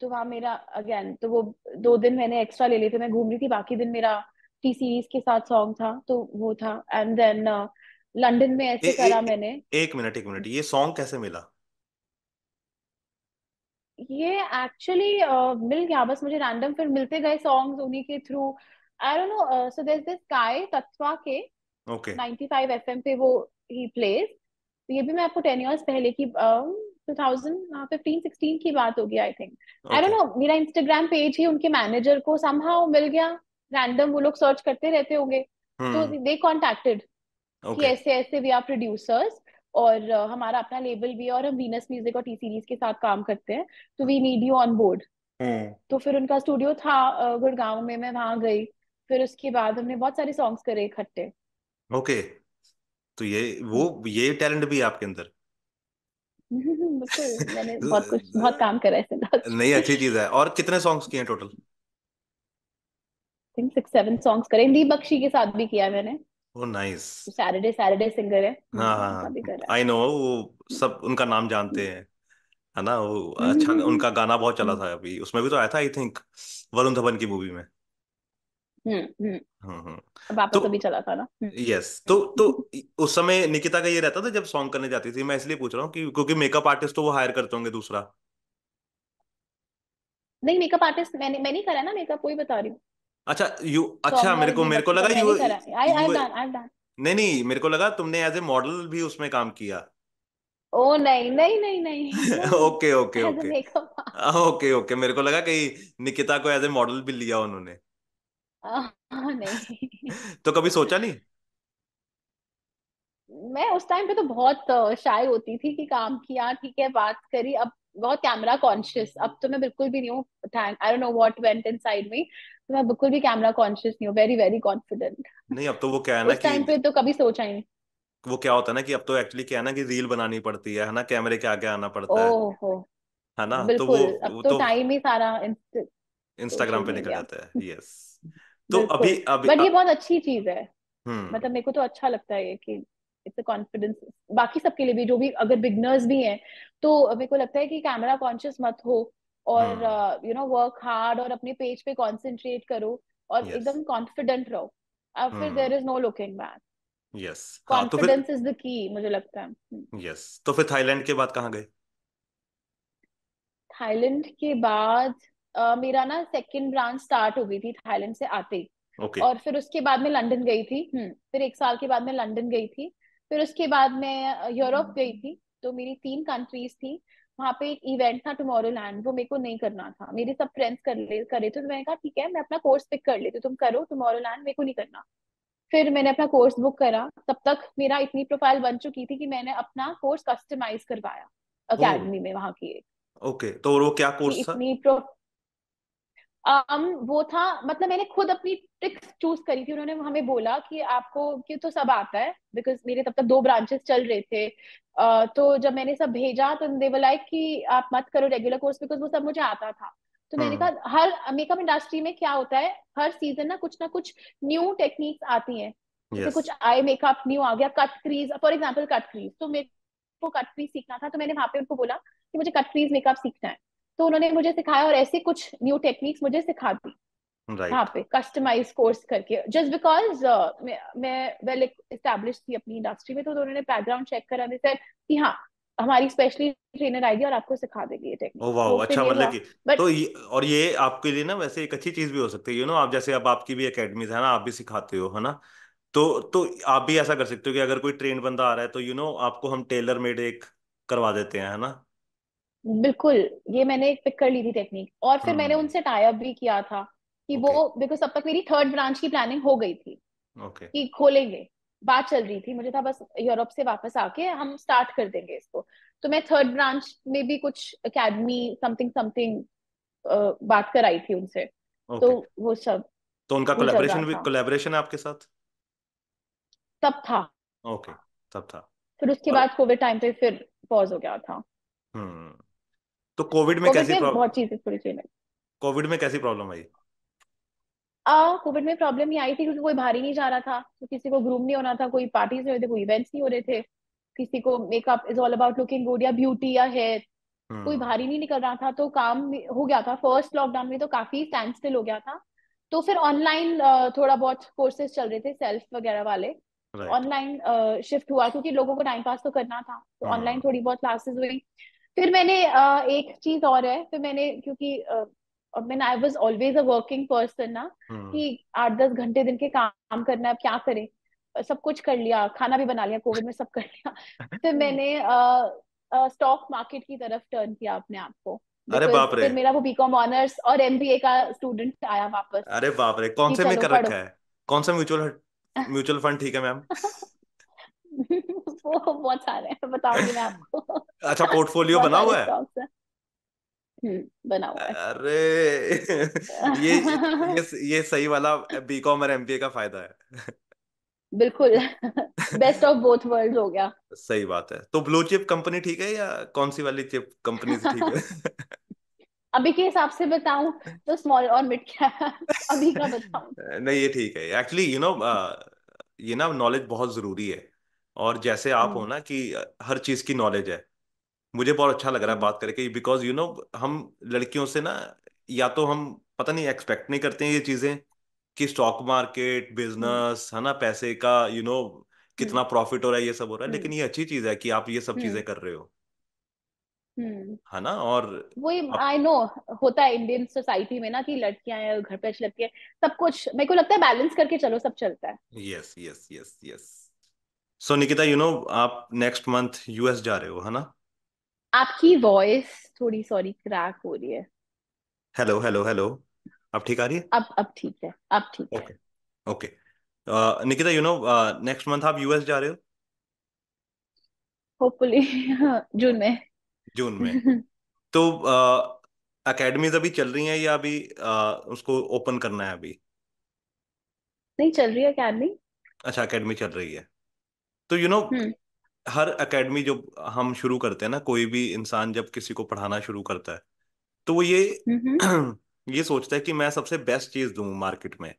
तो वहां मेरा अगेन तो वो 2 दिन मैंने एक्स्ट्रा ले लिए थे, मैं घूम रही थी, बाकी दिन मेरा टी सीरीज के साथ सॉन्ग था तो वो था। एंड देन लंदन में ए, ऐसे ए, करा मैंने। एक मिनट, ये सॉन्ग कैसे मिला? ये एक्चुअली मिल गया बस मुझे रैंडम, फिर मिलते गए सॉन्ग्स उन्हीं के through. I don't know, so there is this guy तत्वा के ओके। 95 एफएम पे वो ही प्लेज। तो ये भी मैं आपको 10 इयर्स पहले की 2015-16 की बात होगी I think. I don't okay. No, मेरा इंस्टाग्राम पेज ही उनके मैनेजर को समहाउ मिल गया, रैंडम वो लोग सर्च करते रहते होंगे। तो हम्म। दे कॉन्टेक्टेड कि ओके। ऐसे ऐसे वी आर प्रोड्यूसर्स, और हमारा अपना लेबल भी है और हम वीनस म्यूजिक और टी सीरीज के साथ काम करते हैं, तो we need you on board. Hmm. तो फिर उनका स्टूडियो था गुड़गांव में, मैं वहां गई। फिर उसके बाद हमने बहुत सारे सॉन्ग्स करे इकट्ठे। ओके। तो ये टैलेंट भी है आपके अंदर? बिल्कुल, मैंने बहुत काम करा है इस नहीं, इंडस्ट्री। अच्छी चीज है। और कितने सॉन्ग्स किए हैं टोटल? थिंक 6 7 सॉन्ग्स करे, दीप बख्शी के साथ भी किया है मैंने। ओ नाइस। सैटरडे सैटरडे सिंगर है, हाँ उनका भी हाँ, करा आई नो, वो सब उनका नाम जानते हैं, है ना, वो अच्छा, है। उनका गाना बहुत चला था अभी, उसमें भी तो आया था आई थिंक, वरुण धवन की मूवी में। हम्म। हम्म। तो वापस अभी चला था ना। यस, तो उस समय निकिता का ये रहता था जब सॉन्ग करने जाती थी, मैं इसलिए पूछ रहा हूँ कि क्योंकि मेकअप आर्टिस्ट तो वो हायर करते होंगे दूसरा। नहीं, मेकअप आर्टिस्ट मैंने नहीं करा ना मेकअप, वही बता रही हूँ। अच्छा, सॉन्ग में और दीप मेरे को बख्शी का लगा मैंने करा, आई आई यू डन आई डन। नहीं नहीं, मेरे को लगा तुमने एज ए मॉडल भी उसमें काम किया। ओ नहीं नहीं नहीं नहीं ओके ओके नहीं, as a okay. Makeup. Okay okay, मेरे को लगा कहीं निकिता को एज ए मॉडल भी लिया उन्होंने। नहीं। तो कभी सोचा नहीं? मैं उस टाइम पे तो बहुत शाय होती थी कि काम किया ठीक है, बात करी, अब बहुत कैमरा कॉन्शियस, अब तो मैं बिल्कुल भी नहीं हूँ। Thank I don't know what went inside me, तो मैं बिल्कुल भी कैमरा कॉन्शियस नहीं हूँ, वेरी वेरी कॉन्फिडेंट। नहीं अब तो वो क्या है ना उस कि टाइम पे तो कभी सोचा ही नहीं। वो क्या होता है ना कि अब तो एक्चुअली क्या है ना कि रील बनानी पड़ती है ना, कैमरे के आगे आना पड़ता ओहो, है ना, तो बिल्कुल, अब वो तो तो टाइम ही सारा इंस्टाग्राम सोशल पे निकल मीडिया। जाता है। यस। तो बिल्कुल। अभी अभी बट ये बहुत अच्छी चीज है, हम्म मतलब मेरे को तो अच्छा लगता है ये कि इट्स अ कॉन्फिडेंस, बाकी सबके लिए भी, जो भी अगर बिगनर्स भी हैं, तो मेरे को लगता है कि कैमरा कॉन्शियस मत हो, और हम्म वर्क हार्ड और अपने पेज पे कंसंट्रेट करो, और यस एकदम कॉन्फिडेंट रहो, अब फिर hmm there is no looking back. Yes हाँ तो फिर कॉन्फिडेंस इज द की, मुझे लगता है। यस तो फिर थाईलैंड के बाद कहाँ गए? थाईलैंड के बाद मेरा ना सेकंड ब्रांच स्टार्ट हो गई थी थाईलैंड से आते ही, ओके और फिर उसके बाद मैं लंदन गई थी। फिर 1 साल के बाद मैं लंदन गई थी। फिर उसके बाद मैं यूरोप गई थी। तो मेरी 3 कंट्रीज थी। वहां पे एक इवेंट था टुमारो लैंड, वो मेरे को नहीं करना था, मेरे सब फ्रेंड्स करे थे, तो मैंने कहा ठीक है, मैं अपना कोर्स पिक कर लेती हूँ, तुम करो टुमारो लैंड, मेरे को नहीं करना। फिर मैंने अपना कोर्स बुक करा, तब तक मेरा इतनी प्रोफाइल बन चुकी थी कि मैंने अपना कोर्स कस्टमाइज करवाया ओ अकेडमी में, वहां की एक, ओके तो वो क्या कि कोर्स था? इतनी वो था, मतलब मैंने खुद अपनी ट्रिक्स चूज करी थी। उन्होंने हमें बोला कि आपको, कि तो सब आता है, बिकॉज मेरे तब तक 2 ब्रांचेस चल रहे थे। तो जब मैंने सब भेजा तो दे वर लाइक कि आप मत करो रेगुलर कोर्स, बिकॉज वो सब मुझे आता था। तो मैंने हम्म कहा, हर मेकअप इंडस्ट्री में क्या होता है, हर सीजन ना कुछ न्यू टेक्निक्स आती हैं। जैसे यस कुछ आई मेकअप न्यू आ गया, cut crease for example, cut crease, तो मेरे को कट क्रीज सीखना था, तो मैंने वहां पे उनको बोला कि मुझे कट क्रीज मेकअप सीखना है। तो उन्होंने मुझे सिखाया, और ऐसे कुछ न्यू टेक्निक्स मुझे सिखा दी वहां राइट पे कस्टमाइज कोर्स करके, जस्ट बिकॉज मैं वेल एस्टेब्लिश थी अपनी इंडस्ट्री में। तो उन्होंने बैकग्राउंड चेक करा, दे सेड कि हाँ, हमारी स्पेशली ट्रेनर आएगी और आपको सिखा देगी ये टेक्निक। ओ वाह तो फिर अच्छा ये मतलब हुआ। कि बट तो ये आपके लिए ना वैसे एक अच्छी चीज भी हो सकती है आप जैसे अब आपकी भी एकेडमीज है ना, आप भी सिखाते हो है ना, तो आप भी ऐसा कर सकते हो कि अगर कोई ट्रेन बंदा आ रहा है तो आपको हम टेलर मेड एक करवा देते हैं है ना। बिल्कुल, ये मैंने एक पिक कर ली थी टेक्निक, और फिर मैंने हम्म उनसे टाई अप भी किया था कि ओके वो, बिकॉज तब तक मेरी थर्ड ब्रांच की प्लानिंग हो गई थी ओके कि खोलेंगे, बात चल रही थी, मुझे था बस यूरोप से वापस आके हम स्टार्ट कर देंगे इसको। तो मैं थर्ड ब्रांच में भी कुछ एकेडमी समथिंग समथिंग बात कराई थी उनसे। तो ओके वो सब तो उनका भी चल रहा कोलैबोरेशन भी था, कोलैबोरेशन है आपके साथ? तब था। ओके तब था। फिर उसके और बाद कोविड टाइम पे फिर पॉज हो गया था। हम्म तो कोविड में कोविड कैसी में बहुत चीजें थोड़ी चेंज। कोविड में कैसी प्रॉब्लम आई? कोविड में प्रॉब्लम ये आई थी क्योंकि कोई बाहर ही नहीं जा रहा था, तो किसी को ग्रूम नहीं होना था, कोई पार्टीज नहीं हो रही थी, कोई इवेंट्स नहीं हो रहे थे, किसी को makeup is all about looking good या ब्यूटी या हेयर, कोई हम्म बाहर ही नहीं निकल रहा था, तो काम हो गया था। फर्स्ट लॉकडाउन में तो काफी स्टैंड स्टिल हो गया था। तो फिर ऑनलाइन थोड़ा बहुत कोर्सेज चल रहे थे सेल्फ वगैरह वाले, राइट ऑनलाइन शिफ्ट हुआ क्योंकि लोगों को टाइम पास तो करना था, तो ऑनलाइन हम्म थोड़ी बहुत क्लासेस हुई। फिर मैंने एक चीज और है, फिर मैंने क्योंकि अब मैंने, I was always a working person ना, हम्म कि 8-10 घंटे दिन के काम करना है, अब क्या करें। सब कुछ कर लिया, खाना भी बना लिया कोविड में, सब कर लिया। फिर मैंने स्टॉक मार्केट की तरफ टर्न किया अपने आप को, अरे बिकॉज बाप रे। फिर मेरा वो बीकॉम ऑनर्स और एमबीए का स्टूडेंट आया वापस, अरे बाप रे कौन कि से में चलो कर पढ़ो। रखा है? कौन सा म्यूचुअल फंड ठीक है मैम? वो बहुत सारे हैं, बताऊंगी मैं आपको। अच्छा पोर्टफोलियो बहुत बना सारे हुआ है? स्टॉक्स हैं। बना हुआ है। अरे ये ये सही वाला बीकॉम और एमबीए का फायदा है। बिल्कुल। बेस्ट ऑफ बोथ वर्ल्ड हो गया। सही बात है। तो ब्लू चिप कंपनी ठीक है या कौन सी वाली चिप कंपनी से ठीक है? अभी के हिसाब से बताऊं तो स्मॉल और मिड कैप, अभी का बताऊं। नहीं ये ठीक है एक्चुअली ये ना नॉलेज बहुत जरूरी है। और जैसे आप हो हम्म। ना कि हर चीज की नॉलेज है, मुझे बहुत अच्छा लग रहा है हम्म। बात करके बिकॉज हम लड़कियों से ना या तो हम पता नहीं एक्सपेक्ट नहीं करते हैं ये चीजें कि स्टॉक मार्केट हम्म। बिजनेस है ना, पैसे का हम्म। कितना प्रॉफिट हो रहा है ये सब हो रहा है, लेकिन हम्म। ये अच्छी चीज है कि आप ये सब हम्म। चीजें कर रहे हो हम्म। है ना। और वही आप आई नो, होता है इंडियन सोसाइटी में ना कि लड़कियां हैं घर पे अच्छी लगती है, सब कुछ मेरे को लगता है बैलेंस करके चलो, सब चलता है। Yes yes yes yes. So Nikita आप नेक्स्ट मंथ यूएस जा रहे हो है ना? आपकी वॉइस थोड़ी, सॉरी, क्रैक हो रही है। Hello hello hello. अब ठीक आ रही है? अब ठीक है, अब ठीक है। Okay okay. Nikita next month आप यूएस जा रहे हो? होपफुली जून में। जून में? तो एकेडमीज अभी चल रही हैं या अभी उसको ओपन करना है अभी? नहीं चल रही है अकेडमी। अच्छा, एकेडमी चल रही है। तो you know, hmm. Her academy जो हम शुरू करते हैं ना, कोई भी इंसान जब किसी को पढ़ाना शुरू करता है, तो वो ये हम्म। ये सोचता है कि मैं सबसे बेस्ट चीज दूं मार्केट में,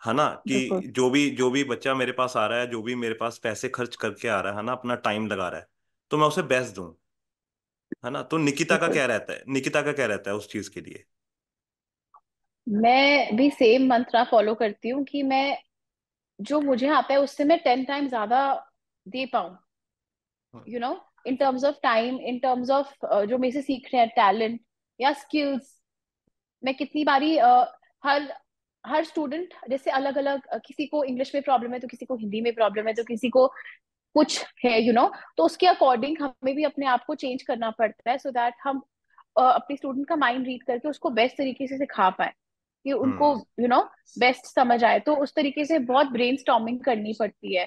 है ना, बिल्कुल। कि जो भी बच्चा मेरे पास आ रहा है, जो भी मेरे पास पैसे खर्च करके आ रहा है ना, अपना टाइम लगा रहा है, तो मैं उसे बेस्ट दूं, है ना। तो निकिता का बिल्कुल। क्या रहता है, निकिता का क्या रहता है उस चीज के लिए? मैं भी सेम मंत्रा फॉलो करती हूँ कि मैं जो मुझे आता है उससे मैं 10 टाइम ज्यादा दे पाऊँ, you know, in terms of time, in terms of जो मेरे से सीख रहे हैं टैलेंट या स्किल्स। मैं कितनी बारी हर हर स्टूडेंट जैसे अलग अलग, किसी को इंग्लिश में प्रॉब्लम है तो किसी को हिंदी में प्रॉब्लम है तो किसी को कुछ है, तो उसके अकॉर्डिंग हमें भी अपने आप को चेंज करना पड़ता है सो दैट हम अपने स्टूडेंट का माइंड रीड करके उसको बेस्ट तरीके से सिखा पाए, कि उनको हम्म। बेस्ट समझ आए। तो उस तरीके से बहुत ब्रेनस्टॉर्मिंग करनी पड़ती है।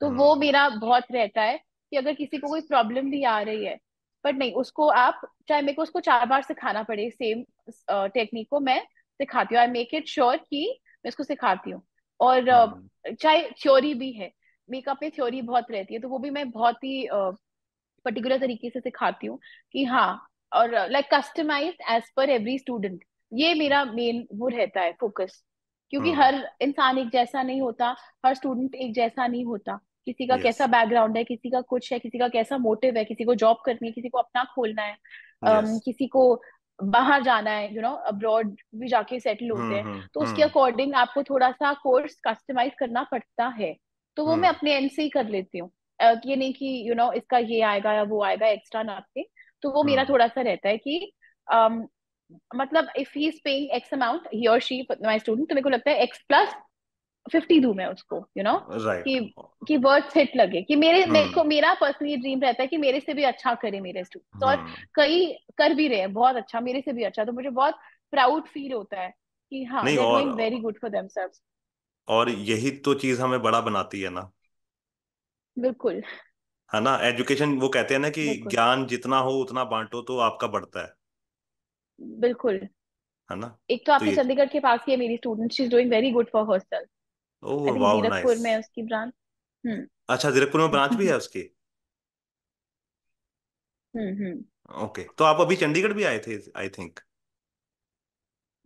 तो वो हम्म। मेरा बहुत रहता है कि अगर किसी को कोई प्रॉब्लम भी आ रही है, बट नहीं उसको आप, चाहे मेरे को उसको 4 बार सिखाना पड़े सेम टेक्निक को, मैं सिखाती हूँ। आई मेक इट श्योर कि मैं उसको सिखाती हूँ। और हम्म। चाहे थ्योरी भी है, मेकअप में थ्योरी बहुत रहती है तो वो भी मैं बहुत ही पर्टिकुलर तरीके से सिखाती हूँ कि हाँ, और like customize as per every student. ये मेरा मेन वो रहता है फोकस, क्योंकि हम्म। हर इंसान एक जैसा नहीं होता, हर स्टूडेंट एक जैसा नहीं होता। किसी का यस। कैसा बैकग्राउंड है, किसी का कुछ है, किसी का कैसा मोटिव है, किसी को जॉब करनी है, किसी को अपना खोलना है, यस। किसी को बाहर जाना है, अब्रॉड भी जाके सेटल होते हैं। हम्म। तो उसके हम्म। अकॉर्डिंग आपको थोड़ा सा कोर्स कस्टमाइज करना पड़ता है। तो वो मैं हम्म। अपने एंड से ही कर लेती हूँ। ये नहीं कि इसका ये आएगा या वो आएगा एक्स्ट्रा ना के। तो वो मेरा हम्म। थोड़ा सा रहता है कि um, मतलब if he is paying x amount, he और शी माई स्टूडेंट, तो मेरे को लगता है X+50 दूं मैं उसको, राइट। कि कि वर्थ हिट लगे, कि मेरे हम्म। को मेरा पर्सनली ड्रीम रहता है कि मेरे से भी अच्छा करे मेरे स्टूडेंट्स। और हम्म। कई कर भी रहे हैं बहुत अच्छा, मेरे से भी अच्छा, तो मुझे बहुत प्राउड फील होता है कि हाँ, नहीं, they are doing very good for themselves. और यही तो चीज हमें बड़ा बनाती है ना, बिल्कुल। है ना। एजुकेशन, वो कहते हैं ना कि बिल्कुल। ज्ञान जितना हो उतना बांटो तो आपका बढ़ता बिल्कुल। है ना। एक तो तो आपके ये, चंडीगढ़ के पास ही है मेरी student, she is doing very good for herself. I oh think wow, Zirakpur nice. में है उसकी ब्रांच। हम्म। अच्छा, जीरकपुर में ब्रांच भी है उसकी? हम्म। ओके, तो आप अभी चंडीगढ़ भी आए थे आई थिंक?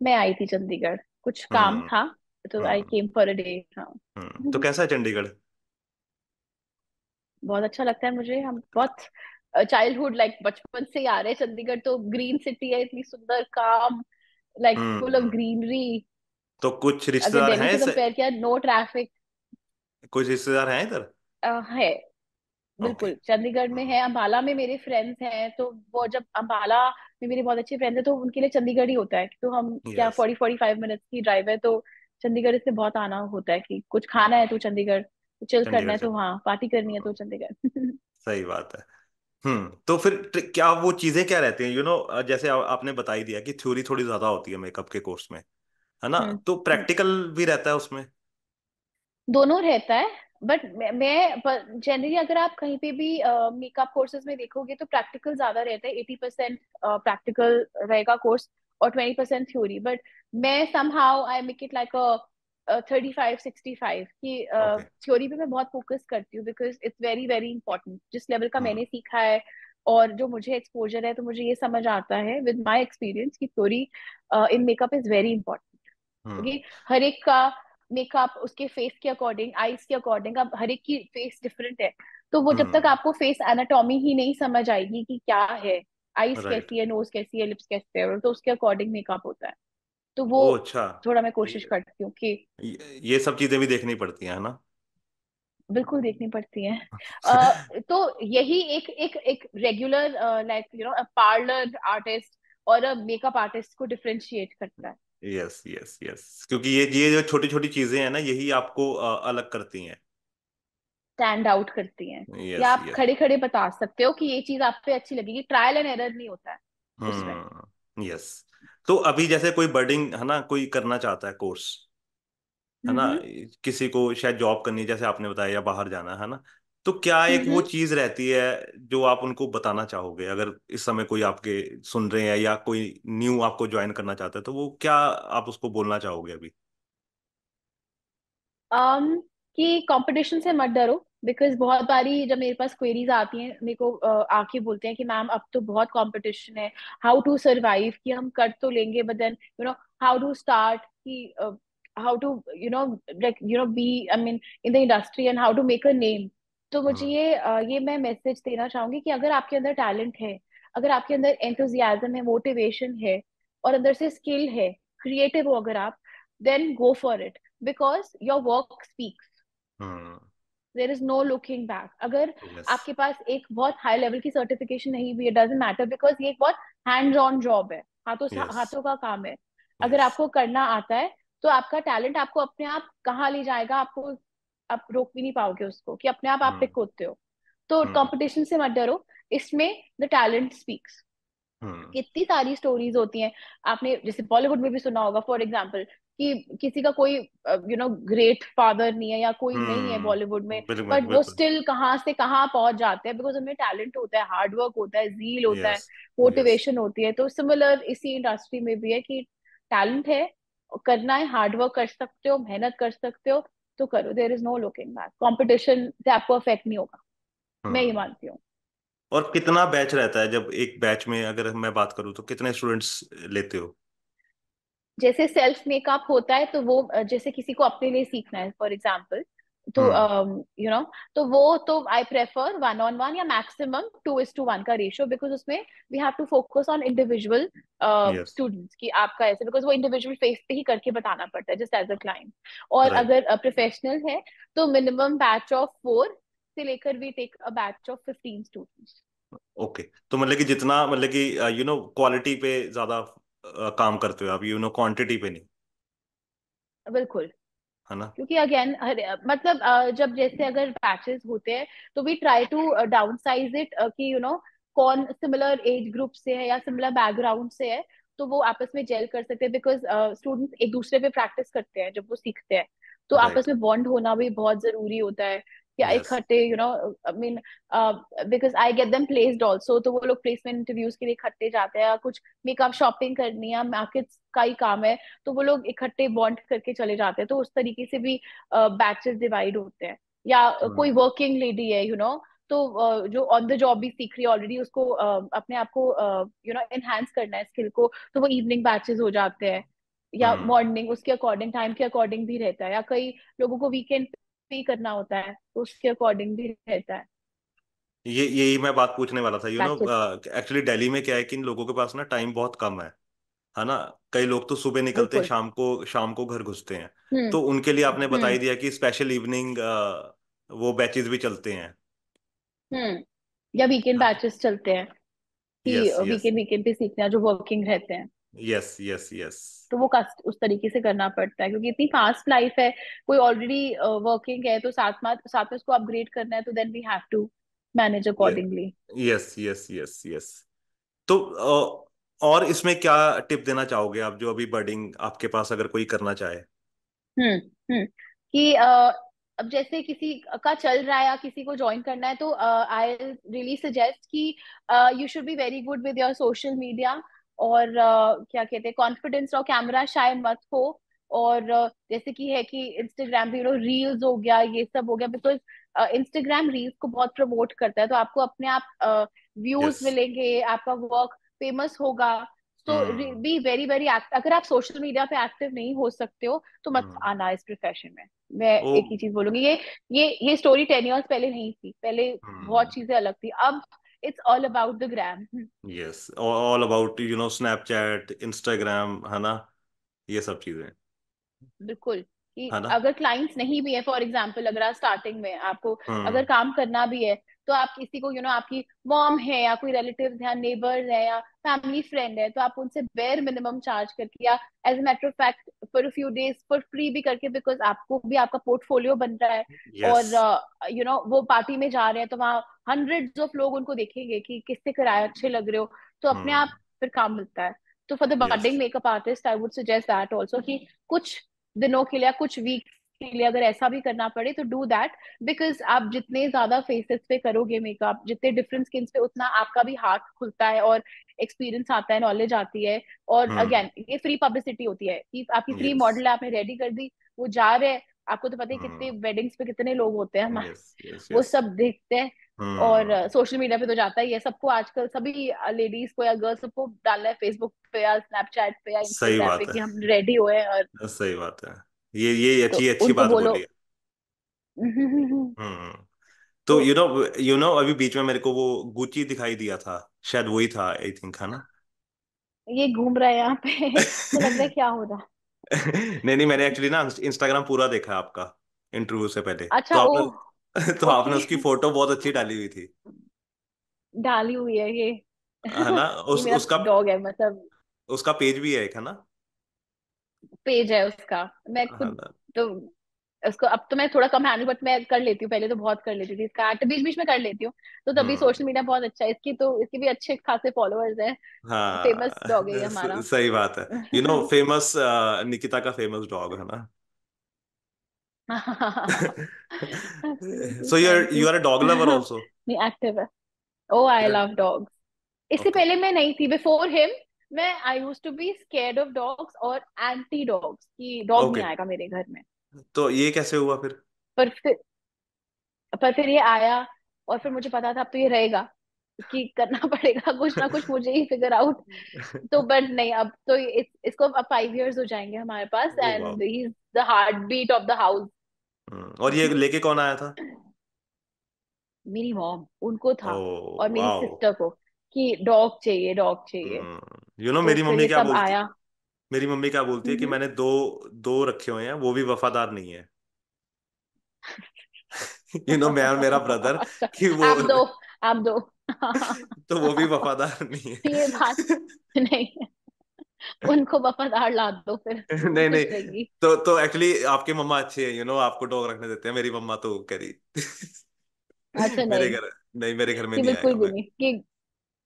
मैं आई थी चंडीगढ़, कुछ काम हम्म। था, तो आई हम्म। Came for a day. हाँ। तो कैसा है चंडीगढ़? बहुत अच्छा लगता है मुझे। हम बहुत चाइल्डहुड, लाइक बचपन से ही आ रहे हैं चंडीगढ़। तो ग्रीन सिटी है, इतनी सुंदर, काम, like full of hmm. Greenery. तो कुछ अगर रिश्तेदार दिल्ली हैं से कंपेयर किया, नो ट्रैफिक कुछ रिश्तेदार हैं इधर? है। ओके। बिल्कुल चंडीगढ़ में हम्म। है, अंबाला में मेरे फ्रेंड्स हैं, तो वो जब अंबाला में मेरे बहुत अच्छे फ्रेंड्स हैं तो उनके लिए चंडीगढ़ ही होता है। तो हम क्या, यस। 40-45 मिनट्स की ड्राइव है, तो चंडीगढ़ से बहुत आना होता है कि कुछ खाना है तो चंडीगढ़, चिल करना चंडीगढ़ है से। तो वहाँ, पार्टी करनी है तो चंडीगढ़। सही बात है। तो फिर क्या वो चीजें क्या रहती हैं, जैसे आपने बता ही दिया कि थ्योरी थोड़ी ज्यादा होती है मेकअप के कोर्स में, है ना, हम्म। तो हम्म। प्रैक्टिकल भी रहता है उसमें? दोनों रहता है। बट मैं जनरली अगर आप कहीं पे भी मेकअप कोर्सेज में देखोगे तो प्रैक्टिकल ज्यादा रहता है। 80% प्रैक्टिकल रहेगा कोर्स और 20% थ्योरी। बट मैं somehow I make it like अ 35-65 की ओके। थ्योरी पे मैं बहुत फोकस करती हूँ, because it's very very important. जिस लेवल का हम्म। मैंने सीखा है और जो मुझे एक्सपोजर है, तो मुझे ये समझ आता है विद माई एक्सपीरियंस कि theory in makeup is very important. Hmm. क्योंकि हर एक का मेकअप उसके फेस के अकॉर्डिंग, आईज के अकॉर्डिंग, अब हर एक की फेस डिफरेंट है। तो वो जब तक हम्म। आपको फेस एनाटॉमी ही नहीं समझ आएगी कि क्या है, आईज राइट। कैसी है, नोज कैसी है, लिप्स कैसे है, तो उसके अकॉर्डिंग मेकअप होता है। तो वो ओ अच्छा। थोड़ा मैं कोशिश ये, करती हूँ कि ये सब चीजें भी देखनी पड़ती हैं, है ना। बिल्कुल देखनी पड़ती है। तो यही एक एक एक रेगुलर, लाइक पार्लर आर्टिस्ट और मेकअप आर्टिस्ट को डिफरेंशिएट करता है, यस, यस, यस, क्योंकि ये जो छोटी छोटी चीजें हैं ना, यही आपको अलग करती हैं। स्टैंड आउट करती हैं। या यस, आप यस। खड़े खड़े बता सकते हो कि ये चीज आप पे अच्छी लगेगी, ट्रायल एंड एरर नहीं होता है उसमें। यस। तो अभी जैसे कोई बर्डिंग, है ना, कोई करना चाहता है कोर्स, है ना, हम्म। किसी को शायद जॉब करनी है जैसे आपने बताया, या बाहर जाना है ना, तो क्या एक वो हम्म। चीज रहती है जो आप उनको बताना चाहोगे, अगर इस समय कोई आपके सुन रहे हैं या कोई न्यू आपको ज्वाइन करना चाहता है, तो वो क्या आप उसको बोलना चाहोगे अभी? कि कंपटीशन से मत डरो, बिकॉज बहुत बारी जब मेरे पास क्वेरीज आती हैं मेरे को आके बोलते हैं कि मैम अब तो बहुत कंपटीशन है, हाउ टू सरवाइव, कि हम कर तो लेंगे but then how to start, कि how to be I mean in the industry and how to make a name. तो मुझे हम्म। ये मैं मैसेज देना चाहूंगी कि अगर आपके अंदर टैलेंट है, अगर आपके अंदर एंथुजियाज्म है, मोटिवेशन है, और अंदर से स्किल है, क्रिएटिव हो अगर आप, then go for it, because your work speaks. Hmm. There is no looking back. अगर यस। आपके पास एक बहुत हाई लेवल की सर्टिफिकेशन नहीं भी है, डजेंट मैटर, बिकॉज ये एक बहुत हैंड्स ऑन जॉब है, यस। हाथों का काम है। अगर यस। आपको करना आता है तो आपका टैलेंट आपको अपने आप कहाँ ले जाएगा, आपको आप रोक भी नहीं पाओगे उसको, कि अपने आप हम्म। पिक होते हो। तो हम्म। कंपटीशन से मत डरो, इसमें द टैलेंट स्पीक्स। हम्म। कितनी सारी स्टोरीज होती हैं, आपने जैसे बॉलीवुड में भी सुना होगा फॉर एग्जाम्पल, कि किसी का कोई ग्रेट फादर नहीं है या कोई नहीं है बॉलीवुड में, बिल्कुल बट वो बिल्कुल। स्टिल कहाँ से कहाँ पहुंच जाते हैं, बिकॉज उनमें टैलेंट होता है, हार्ड वर्क होता है, जील होता है, यस। यस। मोटिवेशन होती है। तो सिमिलर इसी इंडस्ट्री में भी है कि टैलेंट है, करना है, हार्ड वर्क कर सकते हो, मेहनत कर सकते हो, तो करो, there is no looking back. Competition से आपको अफेक्ट नहीं होगा, मैं ये हम्म। मानती हूँ। और कितना बैच रहता है, जब एक बैच में अगर मैं बात करूँ तो कितने स्टूडेंट्स लेते हो? जैसे सेल्फ मेकअप होता है तो वो जैसे किसी को अपने लिए सीखना है फॉर एग्जाम्पल, तो हम्म। तो वो तो आई प्रेफर 1-on-1 या मैक्सिमम 2:1 का रेशियो, बिकॉज उसमें we have to focus on individual yes. Students की आपका ऐसे, बिकॉज वो इंडिविजुअल फेस पे ही करके बताना पड़ता है जस्ट एज अ क्लाइंट। और राइट। अगर प्रोफेशनल है तो मिनिमम बैच ऑफ 4 से लेकर we take a batch of 15 students. Okay, तो मतलब कि जितना, मतलब कि क्वालिटी पे ज्यादा काम करते हो आप, क्वांटिटी पे नहीं, बिल्कुल। है ना? क्योंकि अगेन मतलब जब जैसे अगर पैचेस होते हैं तो we try to down size it, कि कौन सिमिलर एज ग्रुप से है या सिमिलर बैकग्राउंड से है, तो वो आपस में जेल कर सकते हैं, बिकॉज स्टूडेंट्स एक दूसरे पे प्रैक्टिस करते हैं जब वो सीखते हैं, तो आपस राइट। में बॉन्ड होना भी बहुत जरूरी होता है। या यस। इकट्ठे I mean because I get them placed also, तो वो लोग प्लेसमेंट इंटरव्यूज के लिए इकट्ठे जाते हैं, या कुछ मेकअप शॉपिंग करनी है, मार्केट्स का ही काम है, तो वो लोग इकट्ठे बॉन्ड करके चले जाते हैं, तो उस तरीके से भी बैचेस डिवाइड होते हैं। या कोई हम्म। वर्किंग लेडी है तो जो ऑन द जॉब भी सीख रही है ऑलरेडी, उसको अपने आप को एनहांस करना है स्किल को, तो वो इवनिंग बैचेस हो जाते हैं, या हम्म। मॉर्निंग उसके अकॉर्डिंग, टाइम के अकॉर्डिंग भी रहता है, या कई लोगों को वीकेंड पे करना होता है तो उसके अकॉर्डिंग भी रहता है ये यही मैं बात पूछने वाला था। बैचेस। एक्चुअली दिल्ली में क्या है कि इन लोगों के पास ना टाइम बहुत कम है ना? कई लोग तो सुबह निकलते हैं, बिल्कुल। शाम को घर घुसते हैं। हम्म। तो उनके लिए आपने बता ही हम्म। दिया कि स्पेशल इवनिंग वो बैचेस भी चलते हैं। हम्म। या वीकेंड बैचेस चलते हैं, कि यस। यस। वीकेंड वीकेंड पे सीखना है जो वर्किंग रहते हैं, यस। यस। यस। तो वो कस्ट उस तरीके से करना पड़ता है, क्योंकि इतनी फास्ट लाइफ है, कोई ऑलरेडी वर्किंग है तो साथ में उसको अपग्रेड करना है, तो then we have to manage accordingly. Yes. Yes. Yes. Yes. तो और इसमें क्या टिप देना चाहोगे आप, जो अभी बर्डिंग आपके पास अगर कोई करना चाहे? हम्म। हम्म। कि अब जैसे किसी का चल रहा है या किसी को ज्वाइन करना है, तो आई रियली सजेस्ट कि you should be very good with your social media, और क्या कहते हैं, कॉन्फिडेंस रहो, कैमरा शाय मत हो। और जैसे कि है कि इंस्टाग्राम पे रील्स हो गया, ये सब हो गया, बिकॉज इंस्टाग्राम रील्स को बहुत प्रमोट करता है, तो आपको अपने आप व्यूज यस। मिलेंगे, आपका वर्क फेमस होगा। तो हम्म। बी वेरी वेरी एक्ट, अगर आप सोशल मीडिया पे एक्टिव नहीं हो सकते हो तो मत हम्म। आना इस प्रोफेशन में। मैं ओ। एक ही चीज बोलूंगी, ये स्टोरी 10 years पहले नहीं थी, पहले हम्म। बहुत चीजें अलग थी, अब it's all about the gram. Yes, all about Snapchat, Instagram, है ना? ये सब चीजें, बिल्कुल। कि है ना? अगर क्लाइंट्स नहीं भी है, फॉर एग्जांपल अगर आप स्टार्टिंग में आपको अगर हम्म। काम करना भी है, तो आप किसी को आपकी मॉम है या कोई रिलेटिव्स है, नेबर्स है या फैमिली फ्रेंड है, तो आप उनसे बेयर मिनिमम चार्ज करके, या as a matter of fact for few days for free भी करके, बिकॉज आपको भी आपका पोर्टफोलियो बन रहा है। यस। और वो पार्टी में जा रहे हैं तो वहाँ हंड्रेड्स ऑफ लोग उनको देखेंगे कि किससे कराए, अच्छे लग रहे हो, तो अपने आप हम्म। फिर काम मिलता है। तो for the yes. Budding makeup artist I would suggest that also, कि कुछ दिनों के लिए, कुछ वीक्स के लिए अगर ऐसा भी करना पड़े तो डू दैट, बिकॉज आप जितने ज्यादा फेसेस पे करोगे मेकअप, जितने डिफरेंट स्किन पे, उतना आपका भी हाथ खुलता है और एक्सपीरियंस आता है, नॉलेज आती है। और हम्म। अगेन ये फ्री पब्लिसिटी होती है कि आपकी फ्री यस। मॉडल आपने रेडी कर दी, वो जा रहे हैं। आपको तो पता है हम्म। कितने वेडिंग्स पे कितने लोग होते हैं हमारे, यस यस वो यस। सब देखते हैं। और हम्म। सोशल मीडिया पे तो जाता ही है सबको, आजकल सभी लेडीज को या गर्ल्स सबको डालना है फेसबुक पे या स्नैपचैट पे या सही इंस्टाग्राम पे बात है। कि हम रेडी हुए हैं। और सही बात है। ये तो अच्छी अच्छी उनको बात बोलो। बोली है। हम्म। तो तो यू नो अभी बीच में मेरे को वो गुची दिखाई दिया था, शायद वही था आई थिंक, है ना? ये घूम रहा है यहाँ पे तो लग रहा है क्या हो रहा है। नहीं नहीं, मैंने एक्चुअली ना इंस्टाग्राम पूरा देखा है आपका, इंटरव्यू से पहले। तो अच्छा ओ, आपने तो आपने ओके। उसकी फोटो बहुत अच्छी डाली हुई थी, डाली हुई है ये है ना? ये मेरा उसका डॉग है, मतलब उसका पेज भी है एक, है ना? पेज है उसका। मैं है खुद ना? तो उसको अब तो मैं थोड़ा कम हैंडल, बट मैं कर लेती हूँ, पहले तो बहुत कर लेती थी इसका, बीच बीच में कर लेती हूँ। तो तभी हम्म। सोशल मीडिया बहुत अच्छा है इसकी, तो इसकी भी अच्छे खासे फॉलोअर्स है। फेमस हाँ, डॉग है ये हमारा सही बात है। फेमस निकिता का फेमस डॉग, है ना? So thank you you. Are a dog lover also? नहीं, एक्टिव है। Oh I love dogs. इससे ओके पहले मैं नहीं थी, बिफोर हिम मैं I use to be scared of dogs और एंटी डॉग्स, कि डॉग नहीं ओके। आएगा मेरे घर में। तो ये कैसे हुआ फिर? पर फिर पर फिर ये आया, और फिर मुझे पता था अब तो ये रहेगा, कि करना पड़ेगा कुछ ना कुछ मुझे ही फिगर आउट। तो बट नहीं, अब तो इसको अब 5 years हो जाएंगे हमारे पास, ओ वाह। And he is the heart beat of the house. और ये लेके कौन आया था? मेरी मॉम, उनको ओ था, और मेरी वाओ। सिस्टर को, कि डॉग चाहिए, डॉग चाहिए। तो मेरी फिर मम्मी ये क्या सब बोलती आया। मेरी मम्मी क्या बोलती है कि हम्म। मैंने दो दो रखे हुए हैं, वो भी वफादार नहीं है। मैं और मेरा ब्रदर, अच्छा, कि वो आप दो, आप दो तो वो भी वफादार नहीं ये बात है। नहीं है, उनको वफादार ला दो फिर वो नहीं नहीं, खुश रहेगी। तो एक्चुअली आपके मम्मा अच्छे हैं, आपको डॉग रखने देते हैं। मेरी मम्मा तो कह रही अच्छा मेरे नहीं, घर नहीं, मेरे घर में कि नहीं बिल्कुल आएगा भी मैं। नहीं, कि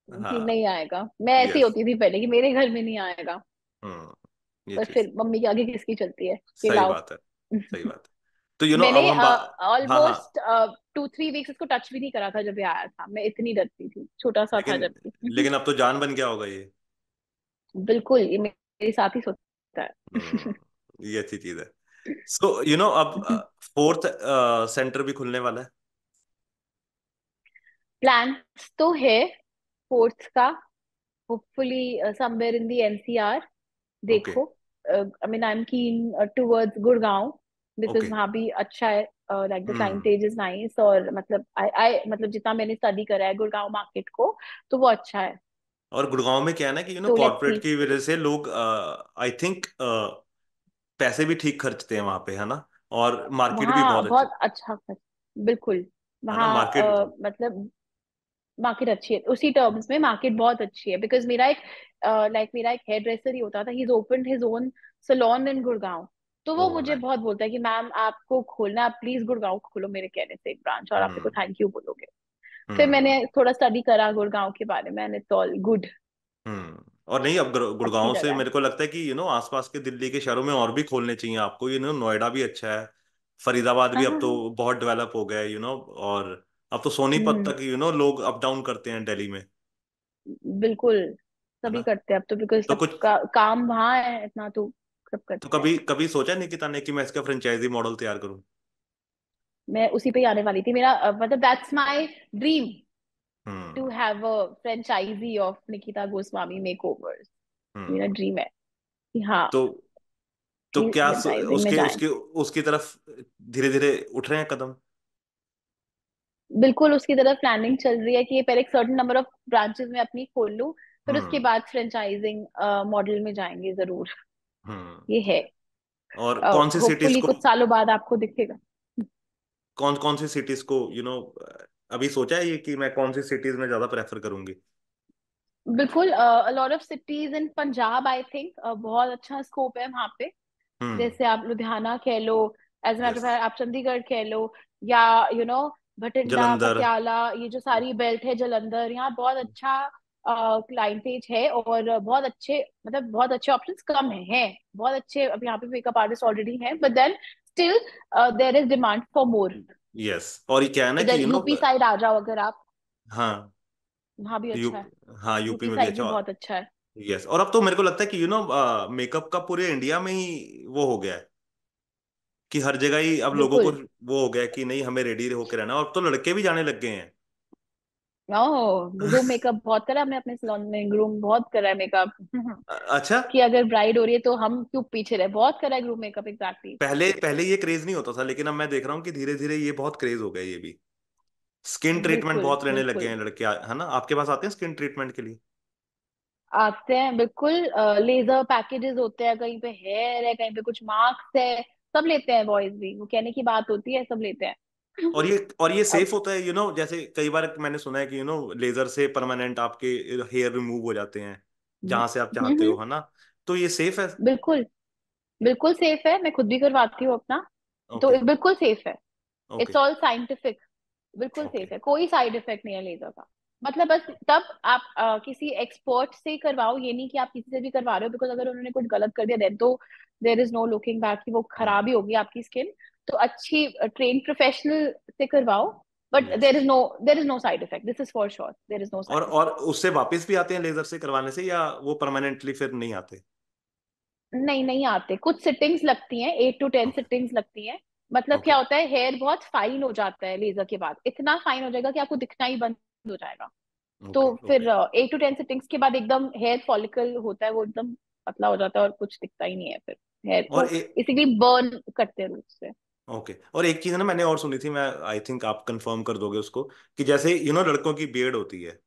हाँ। नहीं आएगा। मैं ऐसी यस। होती थी पहले कि मेरे घर में नहीं आएगा, ये पर चीज फिर मम्मी के आगे किसकी चलती है कि सही लाओ। बात है। सही बात है। तो अब मैंने हम हाँ हाँ। ऑलमोस्ट 2-3 वीक्स इसको टच भी नहीं करा था जब ये आया था, मैं इतनी डरती थी, छोटा सा था लेकिन जबकि लेकिन अब तो जान बन गया होगा ये। बिल्कुल, ये मेरे साथ ही सोता है। ये अच्छी चीज है। सो अब फोर्थ सेंटर भी खुलने वाला है। प्लान्स तो है फोर्थ का, hopefully somewhere in the NCR. Okay देखो, आई मीन आई एम कीन टुवर्ड्स गुड़गांव, बिकॉज ओके। वहाँ भी अच्छा है, like the hmm. Clientage is nice, और मतलब आई मतलब जितना मैंने स्टडी करा है गुड़गांव मार्केट को, तो वो अच्छा है। और गुड़गांव में क्या है ना कि तो लेट्स सी। कॉर्पोरेट की वजह से लोग आई थिंक पैसे भी ठीक खर्चते हैं वहां पे, है ना? और मार्केट भी वहाँ बहुत अच्छी, बहुत अच्छा बिल्कुल, है ना? वहाँ मार्केट मतलब मार्केट अच्छी है, उसी टर्म्स में मार्केट बहुत अच्छी है, बिकॉज मेरा एक मेरा एक हेयर ड्रेसर ही होता था, ही ओपन हिज ओन सलोन इन गुड़गांव। तो वो ओह मुझे नाइस। बहुत बोलता है कि मैम आपको खोलना, आप प्लीज गुड़गांव खोलो मेरे कहने से एक ब्रांच, और आप मेरे को हम्म थैंक यू बोलोगे। फिर हम्म मैंने थोड़ा स्टडी करा गुड़गांव के बारे में, एंड इट्स ऑल गुड। और नहीं, अब अच्छी गुड़गांव से जगह है। मेरे को लगता है कि आसपास के दिल्ली के शहरों में और भी खोलने चाहिए आपको। नोएडा भी अच्छा है, फरीदाबाद भी हाँ अब हाँ तो हाँ। बहुत डेवलप हो गया है। और अब तो सोनीपत हम्म। तक लोग अप डाउन करते हैं दिल्ली में, बिल्कुल, है सभी ना? करते हैं अब तो, बिकॉज तो कुछ सबका काम वहाँ है इतना, तो सब तो करते हैं। कभी कभी सोचा निकिता ने कि मैं इसका फ्रेंचाइजी मॉडल तैयार करूं? मैं उसी पे ही आने वाली थी, मेरा मतलब that's my dream, hmm to have a franchise of Nikita Goswami makeovers. मेरा हम्म। ड्रीम है कि हाँ, तो क्या फ्रेंचाइजिंग में उसके जाएं। उसके उसकी तरफ धीरे धीरे उठ रहे हैं कदम? बिल्कुल, उसकी तरफ प्लानिंग चल रही है कि ये पहले एक सर्टेन नंबर ऑफ ब्रांचेस में अपनी खोल लूं, फिर उसके हम्म बाद फ्रेंचाइजिंग मॉडल में जाएंगे जरूर। हम्म। ये है, और कौन सी सिटीज होपफुली को कुछ सालों बाद आपको दिखेगा। कौन कौन सी सिटीज को अभी सोचा है ये कि मैं कौन सी सिटीज में ज्यादा प्रेफर करूंगी? बिल्कुल, lot of cities in Punjab I think, बहुत अच्छा स्कोप है वहाँ पे। हम्म। जैसे आप लुधियाना कह लो, as matter yes. Of fact आप चंडीगढ़ कह लो, या भटिंडा, जलंधर। पटियाला, ये जो सारी बेल्ट है, जालंधर, यहाँ बहुत अच्छा क्लाइंटेज है, और बहुत अच्छे, मतलब बहुत अच्छे ऑप्शंस कम हैं, बहुत अच्छे अब यहाँ पे मेकअप आर्टिस्ट ऑलरेडी हैं, but then still there is demand for more. Yes, और ये क्या है ना इधर कि यूपी साइड आ जाओ अगर आप, हाँ, वहां भी यू अच्छा है। हाँ यूपी यूपी में भी साइड भी अच्छा। बहुत अच्छा है। यस, और अब तो मेरे को लगता है कि मेकअप का पूरे इंडिया में ही वो हो गया है कि हर जगह ही अब लोगों को बिल्कुल। वो हो गया है कि नहीं, हमें रेडी होके रहना है, और अब तो लड़के भी जाने लग गए हैं। ओह, ग्रूम मेकअप बहुत करा हमने अपने सैलून में, ग्रूम बहुत करा है मेकअप। अच्छा। कि अगर ब्राइड हो रही है तो हम क्यों पीछे रहे, बहुत करा है ग्रूम मेकअप, एग्जैक्टली। पहले पहले ये क्रेज नहीं होता था, लेकिन अब मैं देख रहा हूँ कि धीरे धीरे ये बहुत क्रेज हो गया है ये भी। स्किन ट्रीटमेंट बिल्कुल बहुत लेने लग गए बिल्कुल। हैं लड़के, है ना? आपके पास आते हैं स्किन ट्रीटमेंट के लिए? आते हैं बिल्कुल। लेजर पैकेजेस होते हैं, कहीं पे हेयर है, कहीं पे कुछ मार्क्स है, सब लेते हैं बॉयज भी, वो कहने की बात होती है, सब लेते हैं। और ये सेफ अब होता है, जैसे कई बार मैंने सुना है कि लेजर से परमानेंट आपके हेयर रिमूव हो जाते हैं जहां से आप चाहते हो, है ना? तो ये सेफ है? बिल्कुल बिल्कुल सेफ है, मैं खुद भी करवाती हूँ अपना। तो ओके। बिल्कुल सेफ है। ओके। It's all scientific. बिल्कुल ओके। सेफ है, कोई साइड इफेक्ट नहीं है लेजर का। मतलब बस तब आप किसी एक्सपर्ट से करवाओ, ये नहीं कि आप किसी से भी करवा रहे हो, बिकॉज अगर उन्होंने कुछ गलत कर दिया देन तो there is no looking back कि वो खराब ही हम्म। होगी आपकी स्किन। तो अच्छी ट्रेन प्रोफेशनल से करवाओ। But yes. There is no side effect, this is for sure, there is no और साइड और इफेक्ट। उससे वापस भी आते हैं लेजर से करवाने से, या वो परमानेंटली फिर नहीं आते? नहीं नहीं आते, कुछ सिटिंग्स लगती हैं, 8 to 10 ओके। सिटिंग्स लगती हैं। मतलब ओके। क्या होता है, हेयर बहुत फाइन हो जाता है लेजर के बाद, इतना फाइन हो जाएगा कि आपको दिखना ही बंद हो जाएगा। तो ओके। फिर ओके। 8 to 10 सिटिंग्स के बाद एकदम हेयर फॉलिकल होता है, वो एकदम पतला हो जाता है और कुछ दिखता ही नहीं है फिर हेयर और को। इसीलिए बर्न करते हैं रूट से। ओके, और एक चीज है ना, मैंने और सुनी थी, मैं आई थिंक आप कंफर्म कर दोगे उसको, कि जैसे लड़कों की बियर्ड होती है,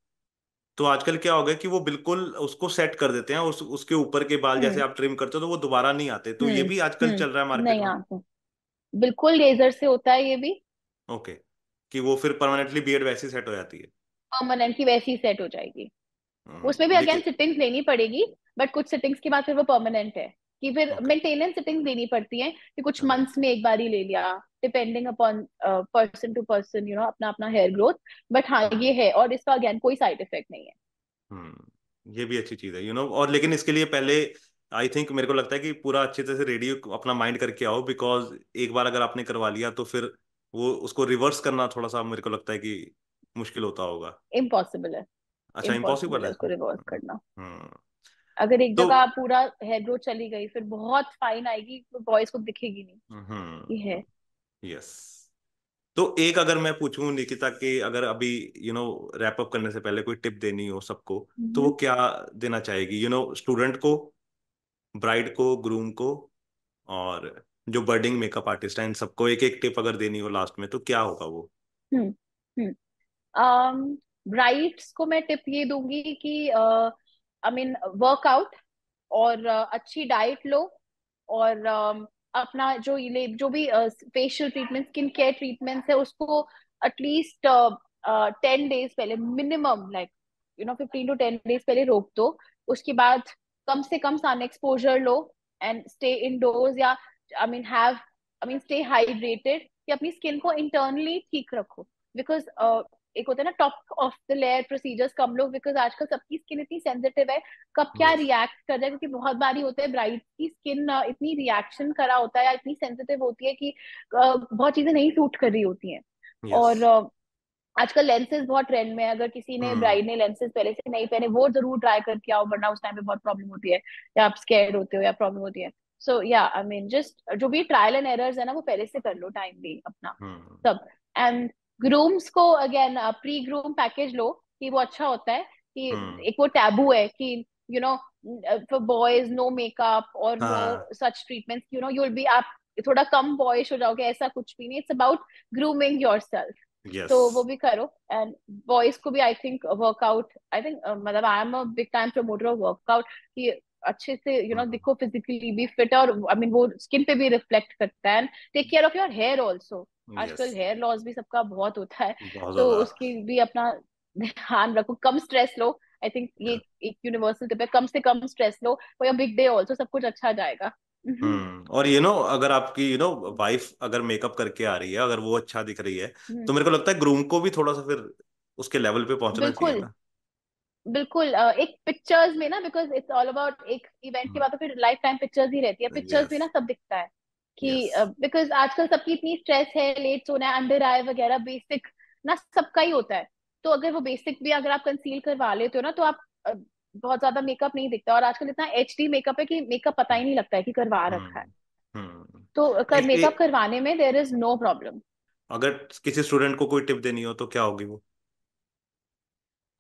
तो आजकल क्या हो गया कि वो बिल्कुल उसको सेट कर देते हैं, उसके ऊपर के बाल जैसे हम्म आप ट्रिम करते हो तो वो दोबारा नहीं आते, तो ये भी आजकल चल रहा है मार्केट नहीं में। आते। बिल्कुल लेजर से होता है ये भी। ओके, कि वो फिर परमानेंटली बियर्ड वैसी सेट हो जाती है। परमानेंट की वैसी सेट हो जाएगी। उसमें भी अगेन लेकिन सिटिंग्स लेनी पड़ेगी, बट कुछ सिटिंग्स के बाद फिर वो परमानेंट है। कि फिर ओके। मेंटेनेंस सिटिंग्स लेनी पड़ती हैं कि कुछ राइट। मंथ्स में एक बार ही ले लिया, depending upon person to person, अपना अपना हेयर ग्रोथ। बट हाँ ये है, और इसका अगेन कोई साइड इफेक्ट नहीं है। ये भी अच्छी चीज है, और लेकिन इसके लिए पहले आई थिंक मेरे को लगता है कि पूरा अच्छे तरह से रेडी अपना माइंड करके आओ, बिकॉज एक बार अगर आपने करवा लिया तो फिर वो उसको रिवर्स करना थोड़ा सा मेरे को लगता है कि मुश्किल होता होगा। इम्पॉसिबल है। अच्छा, इम्पॉसिबल इम्पॉसिबल है है। उसको रिवर्स करना। हम्म। अगर एक तो जगह पूरा हेयर ग्रोथ चली गई फिर बहुत फाइन आएगी, तो बॉयज को दिखेगी नहीं ये है। यस। तो एक अगर मैं पूछूं निकिता के, अगर अभी रैप अप करने से पहले कोई टिप देनी हो सबको, तो वो हम्म क्या देना चाहेगी, स्टूडेंट को, ब्राइड को, ग्रूम को, और जो बर्डिंग मेकअप आर्टिस्ट हैं, इन सबको एक एक टिप अगर देनी हो लास्ट में, तो क्या होगा वो? हम्म हम्म ब्राइड्स को मैं टिप ये दूंगी कि आई मीन वर्कआउट, और अच्छी डाइट लो, और अपना जो भी facial treatment, skin care treatments है, उसको एटलीस्ट 10 डेज पहले मिनिमम, लाइक 15 to 10 डेज पहले रोक दो। उसके बाद कम से कम सन एक्सपोजर लो, एंड स्टे इनडोर्स, या हैव स्टे हाइड्रेटेड, कि अपनी स्किन को इंटरनली ठीक रखो। बिकॉज एक होता है ना top of the layer procedures कम लोग, बिकॉज आजकल सबकी स्किन इतनी सेंसिटिव है, कब क्या यस। रिएक्ट कर जाए, क्योंकि बहुत बारी होता है ब्राइड की स्किन इतनी रिएक्शन करा होता है या इतनी सेंसिटिव होती है कि बहुत चीजें नहीं सूट कर रही होती हैं। यस। और आजकल लेंसेज बहुत ट्रेंड में है, अगर किसी ने हम्म। ब्राइड ने लेंसेज पहले से नहीं पहने, वो जरूर ट्राई करके आओ, वरना उस टाइम पे बहुत प्रॉब्लम होती है, या आप स्कैर्ड होते हो या प्रॉब्लम होती है। सो या जस्ट जो भी ट्रायल एंड एरर्स है ना, वो पहले से कर लो, टाइम भी अपना हम्म। सब। एंड ग्रूम्स को अगेन प्री ग्रूम पैकेज लो, कि वो अच्छा होता है। कि हम्म। एक वो टैबू है कि you know for boys no makeup और नो हाँ। Such treatments, you will be, आप थोड़ा कम बॉयश हो जाओगे, ऐसा कुछ भी नहीं, it's about grooming yourself. Yes. तो वो भी करो। एंड बॉयज को भी I think workout, I think मतलब I am a big time promoter of workout, कि अच्छे से दिखो, फिजिकली भी फिट, और वो स्किन पे भी रिफ्लेक्ट करता है। And take care of your hair also. Yes. आजकल हेयर लॉस भी सबका बहुत होता है, बहुत तो ज्यादा। उसकी भी अपना ध्यान रखो, कम स्ट्रेस लो। आई थिंक ये एक यूनिवर्सल टिप है, कम से कम स्ट्रेस लो for your big day also, सब कुछ अच्छा जाएगा। हम्म और अगर आपकी वाइफ अगर मेकअप करके आ रही है, अगर वो अच्छा दिख रही है, हम्म, तो मेरे को लगता है ग्रूम को भी थोड़ा सा फिर उसके लेवल पे पहुंचना चाहिए बिल्कुल ना। बिल्कुल। एक पिक्चर्स में ना, बिकॉज इट्स ऑल अबाउट, एक इवेंट के बाद तो फिर लाइफ टाइम पिक्चर्स ही रहती है, पिक्चर्स भी यस। ना सब दिखता है। कि यस। बिकॉज आजकल सबकी इतनी स्ट्रेस है, लेट सोना है, अंडर आई वगैरह, बेसिक ना सबका ही होता है। तो अगर वो बेसिक भी अगर आप कंसील करवा लेते हो ना, तो आप बहुत ज्यादा मेकअप नहीं दिखता। और आजकल इतना एचडी मेकअप है कि मेकअप पता ही नहीं लगता है कि करवा रखा है। हम्म। हम्म। तो एक, मेकअप एक करवाने में देयर इज नो प्रॉब्लम। अगर किसी स्टूडेंट को कोई टिप देनी हो तो क्या होगी वो?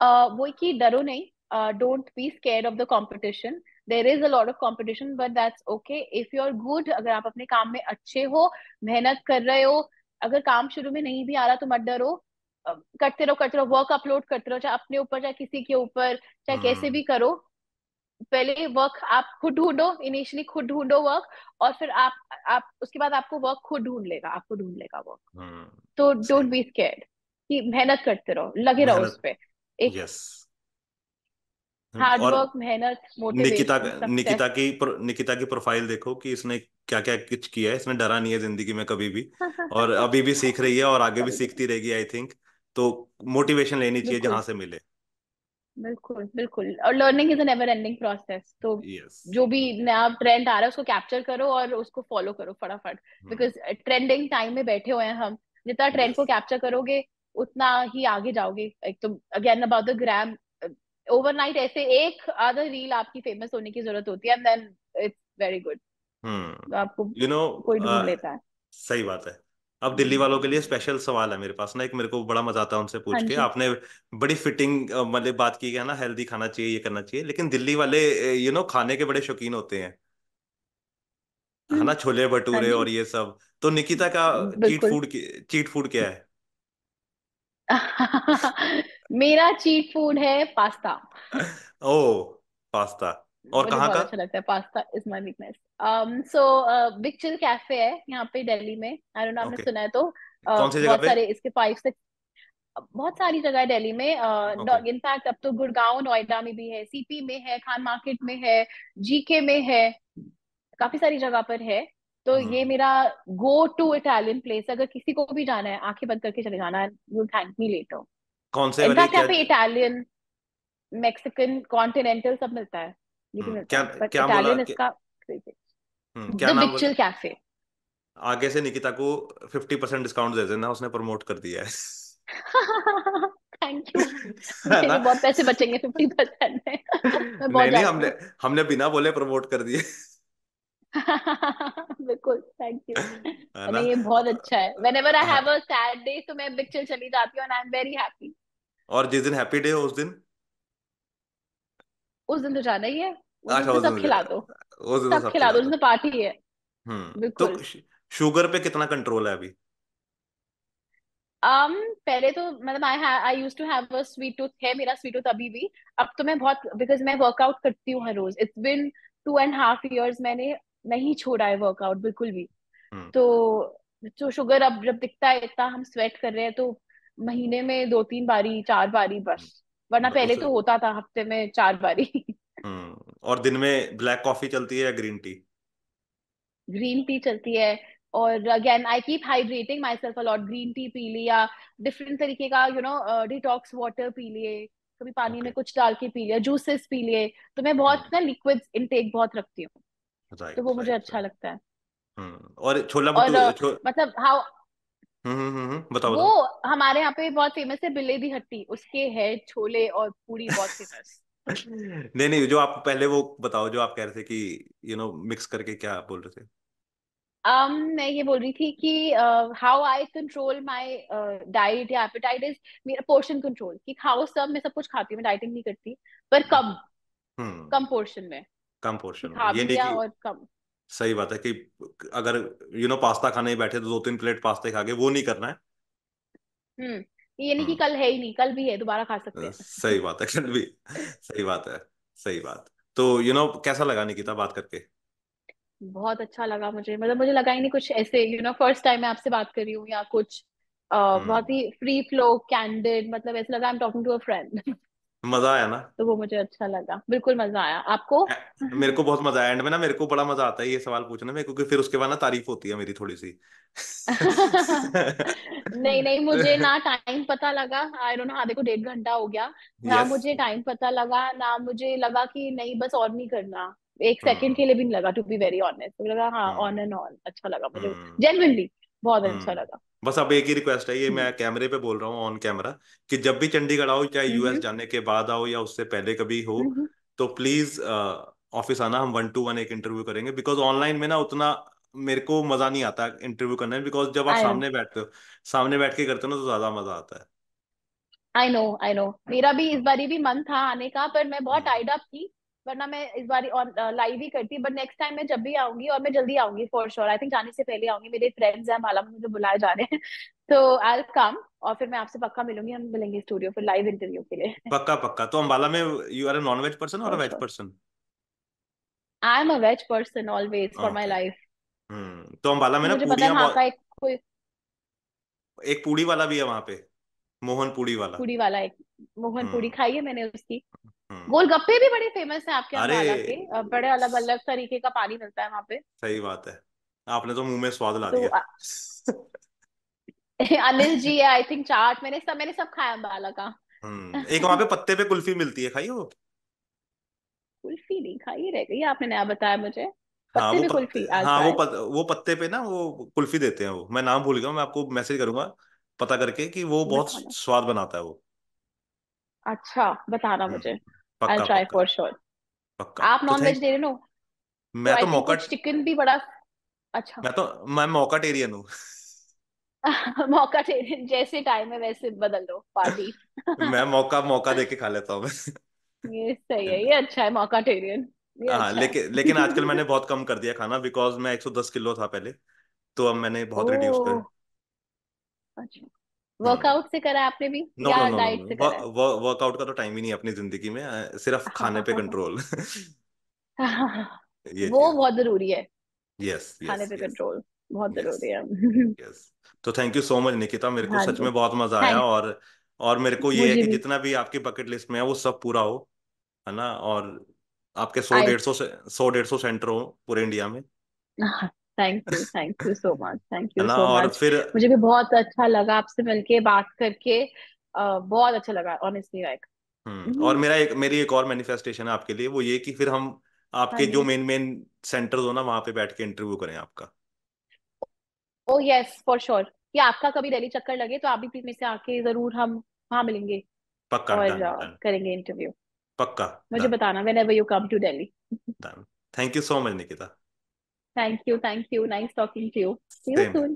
वो कि डरो नहीं, don't be scared of the competition. There is a lot of competition but that's okay if you are good. अगर आप अपने काम में अच्छे हो, मेहनत कर रहे हो, अगर काम शुरू में नहीं भी आ रहा तो मत डरो। करते रहो करते रहो, वर्क अपलोड करते रहो, चाहे अपने ऊपर चाहे किसी के ऊपर, चाहे कैसे हम्म। भी करो। पहले वर्क आप खुद ढूंढो, इनिशियली खुद ढूंढो वर्क, और फिर आप उसके बाद आपको वर्क खुद ढूंढ लेगा, आपको ढूंढ लेगा वर्क। हम्म। तो सही। डोंट बी स्कैर्ड, कि मेहनत करते रहो, लगे रहो उस मेहनत। पे। एक यस। हार्ड और वर्क, मेहनत, निकिता मोटिवेशन, सक्सेस। निकिता की प्रोफाइल देखो कि इसने क्या क्या कुछ किया है, इसने डरा नहीं है जिंदगी में कभी भी। और अभी भी सीख रही है और आगे भी कभी नहीं। सीखती रहेगी आई थिंक। तो मोटिवेशन लेनी चाहिए बिल्कुल जहां से मिले। बिल्कुल बिल्कुल, और learning is a never ending process. तो यस। जो भी नया ट्रेंड आ रहा है उसको कैप्चर करो और उसको फॉलो करो फटाफट। हम्म। बिकॉज ट्रेंडिंग टाइम में बैठे हुए हैं हम। जितना ट्रेंड यस। को कैप्चर करोगे उतना ही आगे जाओगे। एक तो again about the gram, overnight ऐसे एक आधा रील आपकी फेमस होने की जरूरत होती है, and then it's very good. तो हम्म। आपको यू नो कोई ढूंढ लेता है। सही बात है। अब दिल्ली वालों के लिए स्पेशल सवाल है मेरे पास ना, एक मेरे को बड़ा मजा आता है उनसे हाँ पूछ के। जी। आपने बड़ी फिटिंग मतलब बात की है ना, हेल्दी खाना चाहिए, ये करना चाहिए, लेकिन दिल्ली वाले खाने के बड़े शौकीन होते हैं, है हम्म। ना, छोले हाँ भटूरे जी। और ये सब। तो निकिता का बिल्कुल। चीट फूड क्या है? मेरा चीट फूड है पास्ता। ओ, पास्ता। और मुझे कहाँ बहुत का? अच्छा लगता है, pasta is my weakness. So big chill cafe है यहाँ पे दिल्ली में, आई डोंट नो आपने ओके। सुना है तो। कौन सी जगह बहुत पे? सारे इसके 5 6, बहुत सारी जगह है दिल्ली में। ओके। इनफैक्ट अब तो गुड़गांव नोएडा में भी है, सीपी में है, खान मार्केट में है, जीके में है, काफी सारी जगह पर है। तो ये हम्म। मेरा गो टू इटालियन प्लेस। अगर किसी को भी जाना है आंखें बंद करके चले जाना है, यू थैंक मी लेटर। कौन से वाली इनफैक्ट यहाँ क्या? पे इटालियन, मैक्सिकन, कॉन्टिनेंटल सब मिलता है। ये भी मिलता क्या है बट क्या बोला इटालियन इसका क्रेजी। क्या द नाम बोला? Big Chill cafe. आगे से निकिता को 50% डिस्काउंट दे देना, उसने प्रमोट कर दिया है। Thank you. है मेरे ना? बहुत पैसे बचेंगे 50% में। मैं बहुत नहीं नहीं, जाती हमने हूँ। हमने बिना बोले प्रमोट कर दिए। बिल्कुल, थैंक यू। है ना? नहीं, ये बहुत अच्छा है। वेन एवर आई हैव हाँ। अ सैड डे तो मैं बिगचिल चली जाती हूँ and I am very happy. और जिस दिन हैप्पी डे हो उस दिन? उस दिन तो जाना ही है। उस दिन अच्छा, तो उस दिन सब खिला दो। उस दिन तो सब सब खिला खिला दो, उस दो। दिन तो पार्टी है। तो बिल्कुल। शुगर पे कितना कंट्रोल है अभी? पहले तो मतलब I use to have a sweet tooth, है मेरा स्वीट टूथ अभी भी। अब तो मैं बहुत, बिकॉज मैं वर्कआउट करती हूँ हर रोज, इट्स बिन 2.5 years मैंने नहीं छोड़ा है वर्कआउट बिल्कुल भी। हम्म। तो शुगर अब जब दिखता है इतना, हम स्वेट कर रहे हैं तो महीने में 2 3 बारी 4 बारी बस। वरना पहले उस तो होता था हफ्ते में 4 बारी। और दिन में ब्लैक कॉफी चलती है या ग्रीन टी? ग्रीन टी चलती है। और again I keep hydrating myself a lot, green tea पी लिया, डिफरेंट तरीके का डिटॉक्स वाटर पी लिए, कभी पानी ओके। में कुछ डाल के पी लिया, जूसेस पी लिए। तो मैं बहुत ना लिक्विड्स इनटेक बहुत रखती हूँ। तो राइट वो मुझे राइट अच्छा राइट। लगता है। और छोला और भटूरे मतलब हाउ, बताओ वो बताओ। हमारे यहाँ पे बहुत फेमस है, बिल्ले दी हट्टी, उसके है छोले और पूरी बहुत फेमस। नहीं नहीं, जो आप पहले वो बताओ जो आप कह रहे थे कि मिक्स करके क्या बोल रहे थे? मैं ये बोल रही थी कि how I control my diet या एपेटाइट इज मेरा पोर्शन कंट्रोल, कि खाओ सब, मैं सब कुछ खाती हूँ, मैं डाइटिंग नहीं करती, पर ओके। कम, हम्म। कम पोर्शन में, कम कि पोर्शन में, खा ये भी नहीं लिया कि और कम। सही बात है कि अगर पास्ता खाने ही बैठे तो 2 3 प्लेट पास्ते खा गए, वो नहीं करना है। हम्म। ये नहीं कि हम्म। कल है ही नहीं, कल भी है, दोबारा खा सकते हैं। सही बात है, कल भी सही बात है। सही बात। तो कैसा लगा निकिता बात करके? बहुत अच्छा लगा मुझे, मतलब मुझे लगा ही नहीं कुछ ऐसे, फर्स्ट टाइम मैं आपसे बात कर रही हूँ या कुछ। बहुत हम्म। ही फ्री फ्लो कैंडिड, मतलब ऐसा लगा I am talking to a friend. मजा आया ना? तो वो मुझे अच्छा लगा, बिल्कुल मजा आया। आपको? मेरे को बहुत मजा आया, एंड में ना मेरे को बड़ा मजा आता है ये सवाल पूछने में, क्योंकि फिर उसके बाद ना तारीफ होती है मेरी थोड़ी सी। नहीं नहीं, मुझे ना टाइम पता लगा, आई डोंट नो, हाँ देखो 1.5 घंटा हो गया। ना यस। मुझे टाइम पता लगा, ना मुझे लगा कि नहीं बस और नहीं करना। एक सेकंड के लिए भी नहीं लगा, टू बी वेरी ऑनेस्ट। मुझे लगा हाँ, हम्म ऑन एंड ऑन अच्छा लगा मुझे, हम्म जेन्युइनली बहुत अच्छा हम्म लगा। बस अब एक ही रिक्वेस्ट है, ये हम्म मैं कैमरे पे बोल रहा हूँ ऑन कैमरा, कि जब भी चंडीगढ़ आओ, चाहे यूएस हम्म जाने के बाद आओ या उससे पहले कभी हो, हम्म तो प्लीज ऑफिस आना, हम 1-to-1 एक इंटरव्यू करेंगे। बिकॉज ऑनलाइन में ना उतना मेरे को मजा नहीं आता इंटरव्यू करने में, बिकॉज जब आप आई नो, सामने बैठते हो, सामने बैठ के करते हो ना, तो ज्यादा मजा आता है। I know, I know. मेरा भी इस हम्म बारी भी मन था आने का, पर मैं बहुत हम्म टाइड अप थी। वरना मैं इस बारी ऑन लाइव ही करती, बट नेक्स्ट टाइम मैं जब भी आऊंगी, और मैं जल्दी आऊंगी फॉर श्योर, आई थिंक जाने से पहले आऊंगी। मेरे फ्रेंड्स हैं माला में, मुझे बुलाए जा रहे हैं तो आई विल कम, और फिर मैं आपसे पक्का मिलूंगी, हम मिलेंगे स्टूडियो फिर लाइव इंटरव्यू के लिए पक्का पक्का। तो अंबाला में you are a non veg person और for veg sure. Person? I am a veg person always for my okay. Life. तो अंबाला में ना मुझे पता है पूड़ियाँ वहाँ का बहुत, एक कोई एक पूड़ी वाला भी है वहां पे, मोहन पूड़ी वाला। पूड़ी वाला, एक मोहन पूड़ी हम्म खाई है मैंने उसकी। हम्म गोलगप्पे भी बड़े फेमस हैं आपके अरे अम्बाला के, बड़े अलग अलग तरीके का पानी मिलता है वहाँ पे। सही बात है, आपने तो मुंह में स्वाद ला तो दिया। अनिल जी है आई थिंक, चाट मैंने सब खाया अम्बाला का एक वहां पे पत्ते पे कुल्फी मिलती है, खाई हो? कुल्फी नहीं खाई, रह गई, आपने नया बताया मुझे। हाँ पत्ते वो भी पत्ते, कुल्फी, आज हाँ ट्राई। वो पत्ते पे ना वो कुल्फी देते हैं, वो मैं नाम भूल गया हूँ, मैं आपको मैसेज करूंगा पता करके, कि वो बहुत बताना, स्वाद बनाता है वो। अच्छा बताना मुझे, आई पक्का ट्राई पक्का फॉर श्योर। पक्का। आप तो नॉन थैंक, वेजिटेरियन हो तो मैं आई तो थिंक मौका, कुछ चिकन भी बड़ा अच्छा मैं मौकाटेरियन हूँ। मौका जैसे टाइम है वैसे बदल दो पार्टी मैं मौका मौका दे के खा लेता हूँ ये सही है, मैं। ये अच्छा है मौकाटेरियन, ये हाँ अच्छा है लेकिन आजकल मैंने बहुत कम कर दिया खाना, बिकॉज मैं 110 किलो था पहले, तो अब मैंने बहुत रिड्यूस कर। ओह, अच्छा। हम्म वर्कआउट से करा है आपने भी नो नो या नो नो डाइट नो, से करा है? वर्कआउट का तो टाइम ही नहीं है अपनी जिंदगी में, सिर्फ खाने पे कंट्रोल। ये वो चीज। बहुत जरूरी है, यस खाने यस पे यस कंट्रोल बहुत यस जरूरी है यस। तो thank you so much Nikita, मेरे को हाँ सच जी, में बहुत मजा आया, थैंक, और मेरे को ये है मुझे कि भी। जितना भी आपकी बकेट लिस्ट में है वो सब पूरा हो, है ना, और आपके 100 आई 150 से 100 150 सेंटर हो पूरे इंडिया में, thank you so much, thank है यू ना, सो और मच। फिर मुझे भी बहुत अच्छा लगा आपसे मिलके, बात करके, बहुत अच्छा लगा ऑनेस्टली, लाइक। और मेरी एक और मैनिफेस्टेशन है आपके लिए, वो ये कि फिर हम हाँ आपके जो जी, मेन मेन सेंटर्स हो ना, वहां पे बैठ के इंटरव्यू करें आपका। ओ यस फॉर श्योर, कि आपका कभी दिल्ली चक्कर लगे तो आप भी प्लीज मेरे से आके जरूर, हम वहाँ मिलेंगे पक्का, और डन डन। करेंगे इंटरव्यू। पक्का मुझे डन बताना whenever you come to Delhi। Done. Thank you so much Nikita. Thank you, thank you, nice talking to you, see you same. soon।